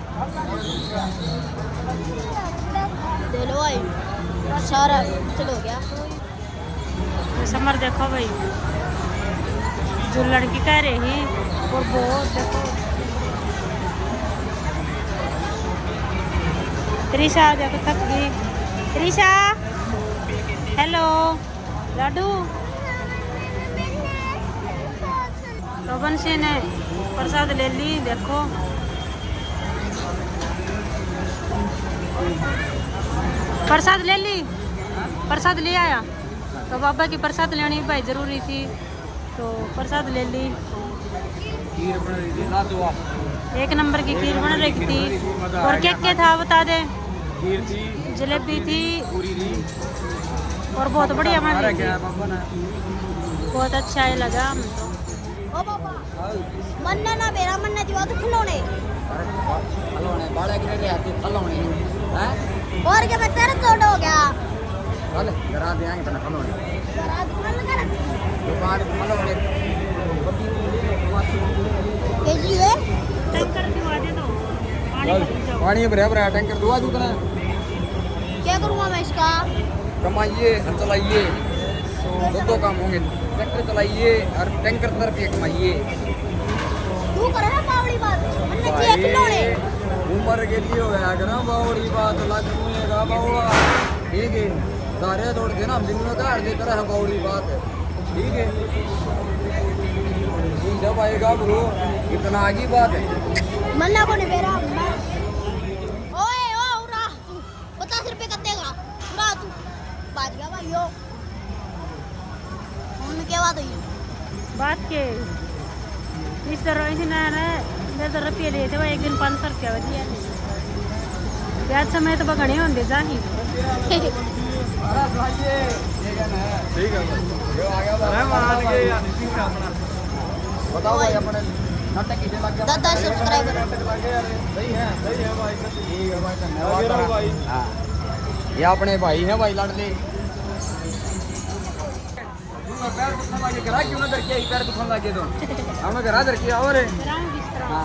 दे लो भाई सारा चलो गया। समर देखो भाई, जो लड़की कह रही और बहुत देखो। त्रिशा देखो थक गई। त्रिशा हेलो लाडू। तो बंसी ने प्रसाद ले ली देखो। प्रसाद ले ली, प्रसाद ले आया। तो बाबा की प्रसाद लेनी भाई जरूरी थी, तो प्रसाद ले ली। खीर बन रही थी लाजवाब, एक नंबर की खीर बन रही थी। और क्या था बता दे। खीर थी, जलेबी थी पूरी थी, और बहुत बढ़िया बन रही क्या थी। बाबा ने बहुत अच्छा ही लगा हमको। ओ बाबा मन्ना ना मेरा मन्ना दिवा तो खिलौने। खिलौने बाड़ा के लिए तू खिलौने हैं। और क्या मैं तेरा चोट हो गया। चल घरा दे आएंगे तना खिलौने। जरा दुकान लगा दुकान खिलौने केजी है। टैंकर दिवा दे दो, पानी चल भर जाओ। पानी भरा भरा टैंकर दुआ दूं तना। क्या करूँगा मैं इसका? कमाइए और चलाइए, दो काम होंगे। ट्रैक्टर चलाइए और टैंकर तरफ ये कमाइए। तू कर है बावड़ी बात मैंने किया खिलौने उम्र के लिए हो गया करा बावड़ी बात लग का बावड़ा ठीक है सारे तोड़ के ना हम दिन में काट दे तरह बावड़ी बात है ठीक है तू जब आएगा ब्रो इतना आगे बात है मन्ना को नहीं मेरा ओए ओ उरा तू 50 रुपए का देगा उरा तू बाज गया भाईयो उन्होंने क्या बात हुई बात के इस तरह से ना मेरे तो रुपये लिए थे वो एक दिन 500 रुपया दिया ब्याज समय तो बगड़े होंगे जाही ठीक है भाई मान गए बताओ भाई अपने नाटक किसे लग गया 10 सब्सक्राइबर सही है भाई ठीक है भाई धन्यवाद भाई हां ये अपने भाई हैं भाई लड़ने तू पैर दुखने लगे करा क्यों ना डर के पैर दुखने लगे तो हमने करा डर के और हां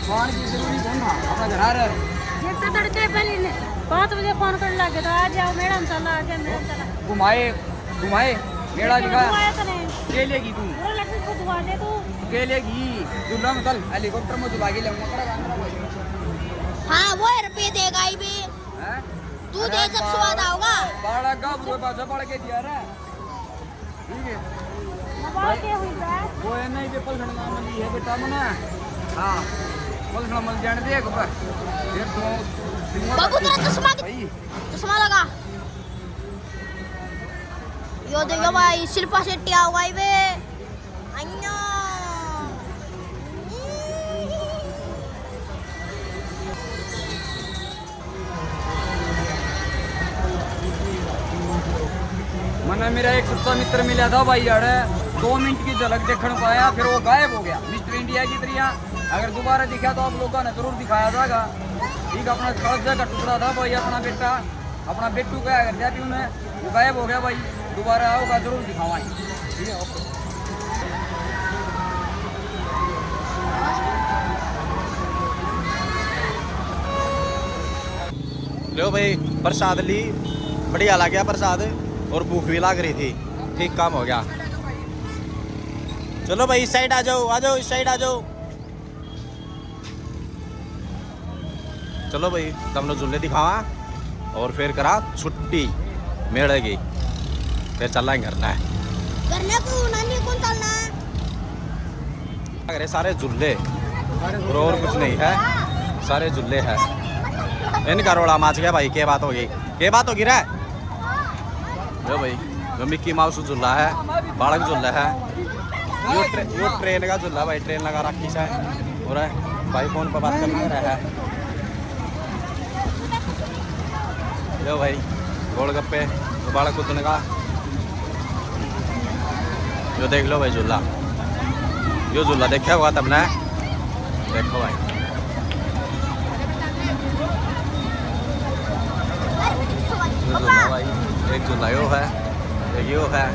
फोन की जरूरी कौन ना अपना घर आ रहा ये तो तड़के पहले 5 बजे फोन करने लगे तो आ जाओ मैडम चला आ गया मैडम चला घुमाए मेड़ा दिखा आया तो नहीं के लेगी तू वो लड़की को दुआ दे तू के लेगी दूल्हा में कल हेलीकॉप्टर में दुला के लेऊंगा करा हां वो रुपए देगा ही भी हैं तू दे जब स्वाद आओगा बाड़ा का वो बाजा पड़ के दिया रे ठीक है मोबाइल के हुई बात वो है नहीं पेपल खड़ना मली है बेटा मना हां पल खड़ना मल जाने दे एक बार फिर तो बाबू तेरा भाई चश्मा लगा यो देखो भाई शिल्पा शेट्टी आ गई बे अन्या मना मेरा एक सच्चा मित्र मिला था भाई यार 2 मिनट की झलक देखने पाया फिर वो गायब हो गया मिस्टर इंडिया की तरह अगर दोबारा दिखा तो आप लोगों ने जरूर दिखाया जाएगा ठीक अपना कर्जा का टुकड़ा था भाई अपना बेटा अपना बेटू का अगर दिया भी उन्हें वो गायब हो गया भाई दोबारा आओगा जरूर दिखावाएं ठीक है ओके लो भाई प्रसाद ली बढ़िया लग गया प्रसाद और भूख भी लग रही थी ठीक काम हो गया चलो भाई इस साइड आ जाओ इस साइड आ जाओ चलो भाई तुम लोग झूले दिखावा और फिर करा छुट्टी मेड़े की फिर चलना है घर है करने को नानी कौन चलना है अरे सारे झूले और कुछ नहीं है सारे झूले हैं इनका रोड़ा माच गया भाई क्या बात होगी रे लो भाई जो मिक्की माउस झूला है बालक झूला है यो ट्रेन का झूला भाई ट्रेन लगा रखी है और भाई फोन पर बात करना रहा है लो भाई गोलगप्पे तो बालक कूदने का यो देख लो भाई झूला यो झूला देखा होगा तुमने देखो भाई झूला भाई एक झूला यो है एक यो है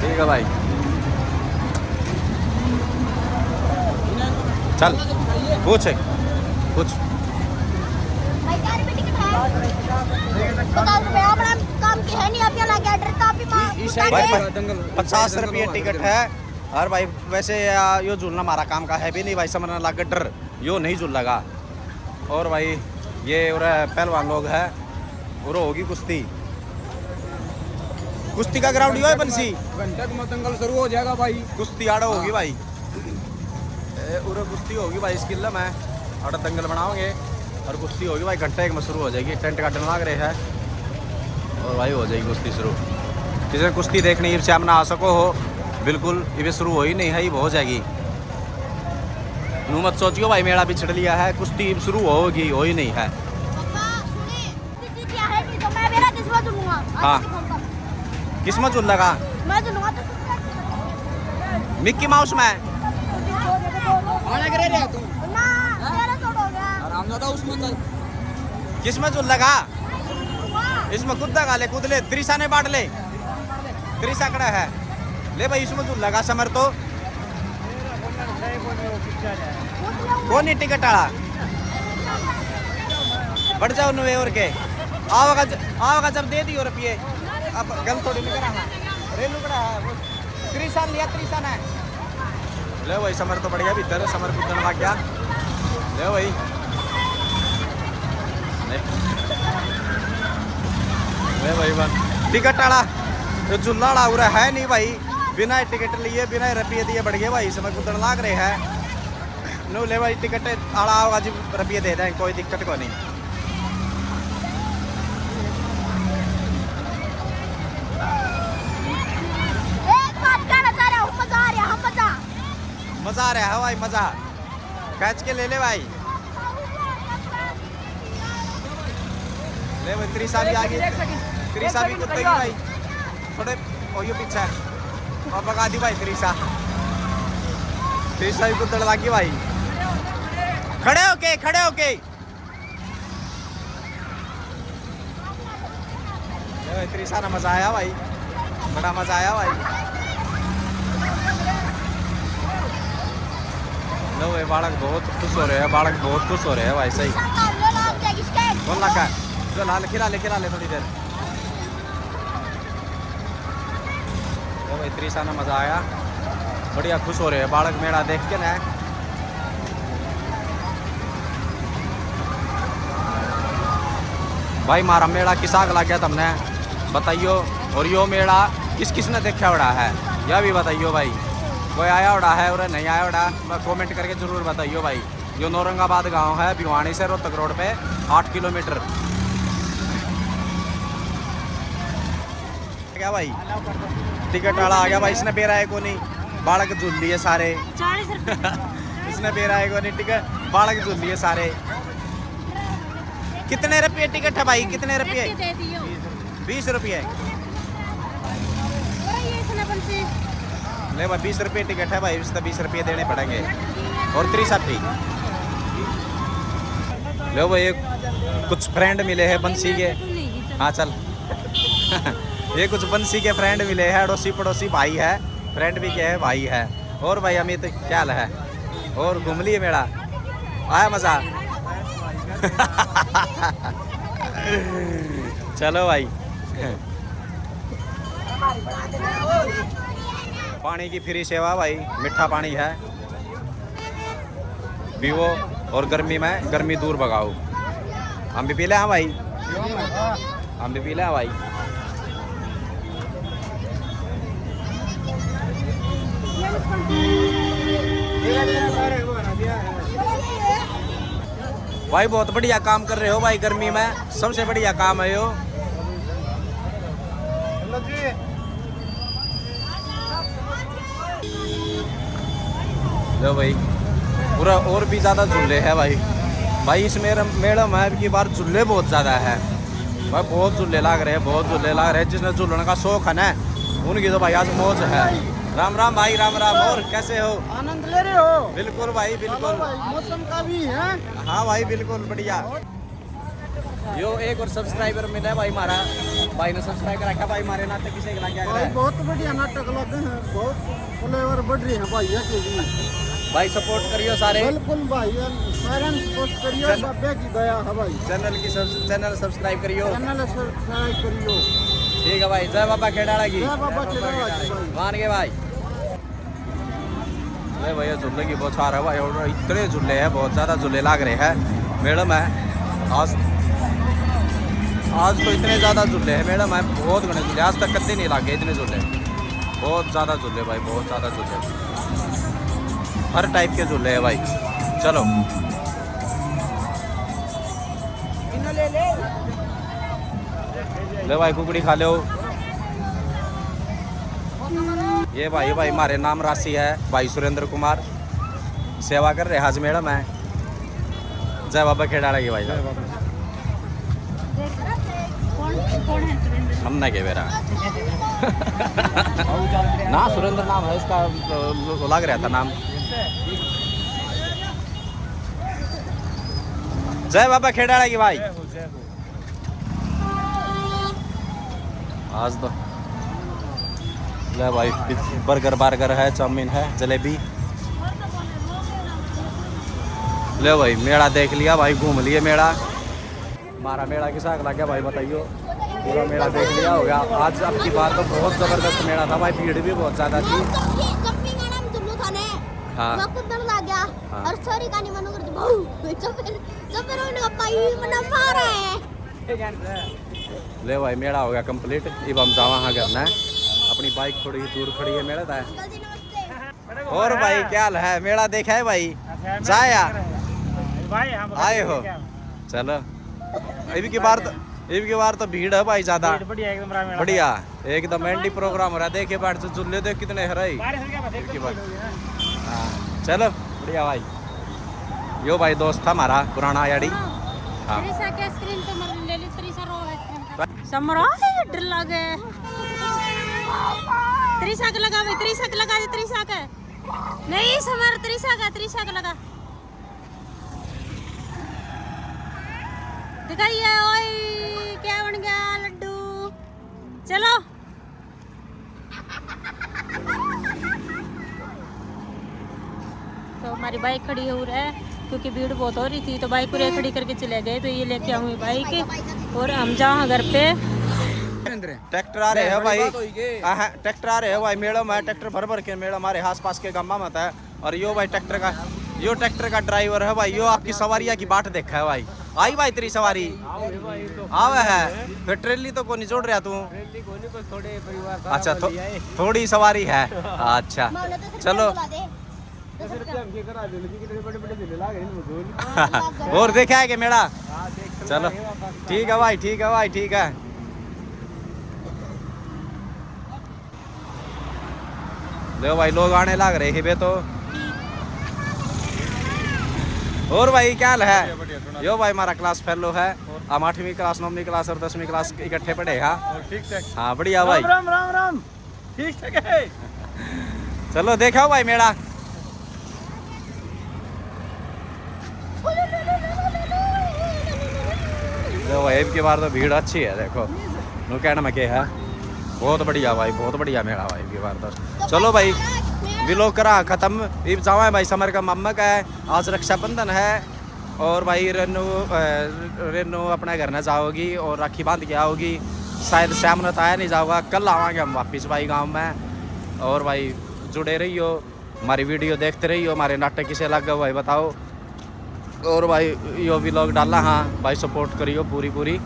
ठीक है भाई चल पूछ भाई क्या रुपए टिकट है 50 रुपए अपना काम की है नहीं अब यहाँ लगे एड्रेस तो आप ही भाई 50 रुपये टिकट है और भाई वैसे यो झूलना हमारा काम का है भी नहीं भाई समझना लगा डर यो नहीं झूल लगा और भाई ये और पहलवान लोग है और होगी कुश्ती का ग्राउंड यो है बंसी घंटे में दंगल शुरू हो जाएगा भाई कुश्ती आड़ो होगी भाई और कुश्ती होगी भाई स्किल में आड़ा दंगल बनाओगे और कुश्ती होगी भाई घंटे एक में शुरू हो जाएगी टेंट का डन लग रहे है और भाई हो जाएगी कुश्ती शुरू जिसे कुश्ती देखने ये सामने आ सको हो बिल्कुल ये शुरू हो ही नहीं है ये हो जाएगी नू मत सोचियो भाई मेला भी छिड़ लिया है कुश्ती शुरू होगी हो ही नहीं है हाँ किस्मत झूल लगा मिक्की माउस में किस्मत झूल लगा इसमें कूद ले त्रिशा ने बांट ले त्रिशा कड़ा है ले भाई इसमें झूल लगा समर तो कौन टिकट आला बढ़ जाओ नुए और के आओगा जब दे दियो रुपये अब गल थोड़ी नहीं करा रेलू कड़ा है त्रिशा लिया त्रिशा ने ले भाई समर तो बढ़िया भीतर है, समर कूदन लग गया। ले भाई ले भाई बन टिकट वाला जो झूला वाला उरा है नहीं भाई, बिना टिकट लिए बिना रुपये दिए बढ़ गए भाई, समर कूदन लाग रहे हैं। नो ले भाई टिकट आड़ा होगा जी, रुपये दे दें, कोई दिक्कत को नहीं। मजा आ रहा है भाई, मजा कैच के ले ले भाई। ले भाई त्रिशा भी आ गई, त्रिशा भी कुत्ते की भाई थोड़े ओयो पीछे और भगा दी भाई त्रिशा, त्रिशा भी कुत्ते लगी भाई। खड़े होके खड़े होके त्रिशा ने मजा आया भाई, बड़ा मजा आया भाई। लो ये बालक बहुत खुश हो रहे हैं, बालक बहुत खुश हो रहे हैं भाई। सही कौन लगा जो लाल खिला ले थोड़ी देर। तो भाई त्रिशा ने मजा आया, बढ़िया खुश हो रहे हैं बालक मेला देख के ना। भाई मारा मेला किसाक लग गया तुमने बताइयो, और यो मेला किस किस ने देखा बड़ा है यह भी बताइयो भाई। कोई आया उड़ा है और नहीं आया उड़ा, मैं कमेंट करके जरूर बताइयो भाई। यो नौरंगाबाद गांव है, भिवानी से रोहतक रोड पे 8 किलोमीटर। क्या भाई टिकट वाला आ गया भाई, इसने बेरा है को नहीं, बालक झूल लिए सारे। 40 रुपये इसने बेरा है को नहीं, टिकट बालक झूल लिए सारे। कितने रुपये टिकट है भाई, कितने रुपये? 20 रुपये। ले भाई 20 रुपये टिकट है भाई, इसका 20 रुपये देने पड़ेंगे। और 360। ले भाई कुछ फ्रेंड मिले हैं बंसी के, हाँ चल ये कुछ बंसी के फ्रेंड मिले हैं, अड़ोसी पड़ोसी भाई है, फ्रेंड भी क्या है भाई है। और भाई अमित क्या हाल है? और घूम लिए मेला, आया मजा? चलो भाई पानी की फ्री सेवा भाई, मीठा पानी है, पीवो और गर्मी में गर्मी दूर भगाओ। हम भी पी ले हैं भाई, हम भी पी ले हैं भाई। भाई बहुत बढ़िया काम कर रहे हो भाई, गर्मी में सबसे बढ़िया काम है यो। लो भाई पूरा और भी ज़्यादा झूले है भाई, भाई इस मेला में की बार झूले बहुत ज़्यादा है भाई, बहुत झूले लाग रहे हैं, बहुत झूले लाग रहे हैं। जिसने झूलने का शौक है ना उनकी तो भाई आज मौज है। राम राम भाई, राम राम। और कैसे हो? आनंद ले रहे हो? बिल्कुल भाई बिल्कुल, मौसम का भी है। हाँ भाई बिल्कुल बढ़िया। यो एक और सब्सक्राइबर मिला है भाई, हमारा भाई ने सब्सक्राइब रखा भाई, हमारे नाते किसी के लग भाई बहुत बढ़िया नाटक लगे हैं, बहुत फ्लेवर बढ़ रही है भाई के लिए। भाई सपोर्ट करियो सारे, बिल्कुल भाई सारे सपोर्ट करियो, बाबे की दया है भाई। चैनल सब्सक्राइब करियो, चैनल सब्सक्राइब करियो। ठीक है भाई। जय बाबा खेड़ाड़ा की, जय बाबा खेड़ाड़ा की भाई। मान के भाई। अरे भैया झूले की बहुत सारा है भाई, और इतने झूले हैं, बहुत ज़्यादा झूले लाग रहे हैं मैडम है। आज तो इतने ज़्यादा झूले हैं मैडम है, बहुत घने झूले, आज तक कभी नहीं लागे इतने झूले, बहुत ज़्यादा झूले भाई, बहुत ज़्यादा झूले, हर टाइप के झूले हैं भाई। चलो ले भाई कुकड़ी खा लो। ये भाई हमारे नाम राशि है भाई सुरेंद्र कुमार, सेवा कर रहे हाज मैडम है। जय बाबा खेड़ाड़ा की भाई। कौन है सुरेंद्र? हमने के बेरा ना सुरेंद्र नाम है इसका, लग रहा था नाम। जय बाबा खेड़ाड़ा की भाई। आज तो ले भाई बर्गर है, चाउमीन है, जलेबी। ले भाई मेला देख लिया भाई, घूम लिए मेला। हमारा मेला किसा लग गया भाई बताइयो? पूरा मेला देख लिया हो गया। आज अब की बार तो बहुत ज़बरदस्त मेला था भाई, भीड़ भी बहुत ज़्यादा थी। हाँ। मैं कुदन लग गया हाँ। और सॉरी का नहीं मनु कर बहु जब फिर उन्होंने पाई मना मारा है। ले भाई मेला हो गया कंप्लीट। अब हम जावा हाँ करना है। अपनी बाइक थोड़ी दूर खड़ी है मेला था। अंकल जी नमस्ते। और भाई क्या हाल है? मेला देखा है भाई? जाया आए हो? चलो इब की बार तो भीड़ है भाई ज्यादा। बढ़िया एकदम एंडी प्रोग्राम हो रहा है। देखिए बैठ तो झूले देख कितने हराई की बार। हाँ चलो बढ़िया भाई। यो भाई दोस्त था हमारा पुराना याड़ी। हाँ त्रिशा के स्क्रीन पे मर ले ली त्रिशा रो आइसक्रीम समरा है डर लगे त्रिशा के लगा भाई त्रिशा के लगा दे त्रिशा के नहीं समर त्रिशा के लगा दिखाइए ओए क्या बन गया लड्डू चलो तो हमारी बाइक खड़ी हो रहा है क्योंकि भीड़ बहुत हो रही थी तो बाइक पूरे खड़ी करके चले गए तो ये लेके आऊंगी बाइक और हम जहाँ घर पे ट्रैक्टर आ रहे हैं भाई। ट्रैक्टर आ रहे हैं भाई मेला में। ट्रैक्टर भर भर के मेला हमारे आस पास के गाँव में आता है। और यो भाई ट्रैक्टर का ड्राइवर है भाई। यो आपकी सवारियाँ की बाट देखा है भाई। आई भाई तेरी सवारी आवे है फिर ट्रेली तो को नहीं जोड़ रहा तू? अच्छा थोड़ी सवारी है। अच्छा चलो और देखा है कि मेला? चलो ठीक है भाई ठीक है। देखो भाई लोग आने लग रहे हैं बे तो। और भाई क्या हाल है? यो भाई हमारा क्लास फेलो है। हम 8वीं क्लास 9वीं क्लास और 10वीं क्लास इकट्ठे पढ़े। हाँ बढ़िया भाई। राम ठीक है। चलो देखा भाई मेला। देखो भाई अब की बार तो भीड़ अच्छी है। देखो नु कहना में क्या है। बहुत बढ़िया भाई बहुत बढ़िया मेला भाई अब की बार तो। चलो भाई व्लॉग करा खत्म। अब जावा भाई समर का मामा का है। आज रक्षाबंधन है और भाई रेनू अपने घर न जाओगी और राखी बांध के आओगी। शायद शाम ने आया नहीं जाओगा। कल आवाएंगे हम वापस भाई गांव में। और भाई जुड़े रहियो हमारी वीडियो देखते रहियो। हमारे नाटक किसे लग गए भाई बताओ। और भाई यो व्लॉग डाला हाँ भाई सपोर्ट करियो पूरी।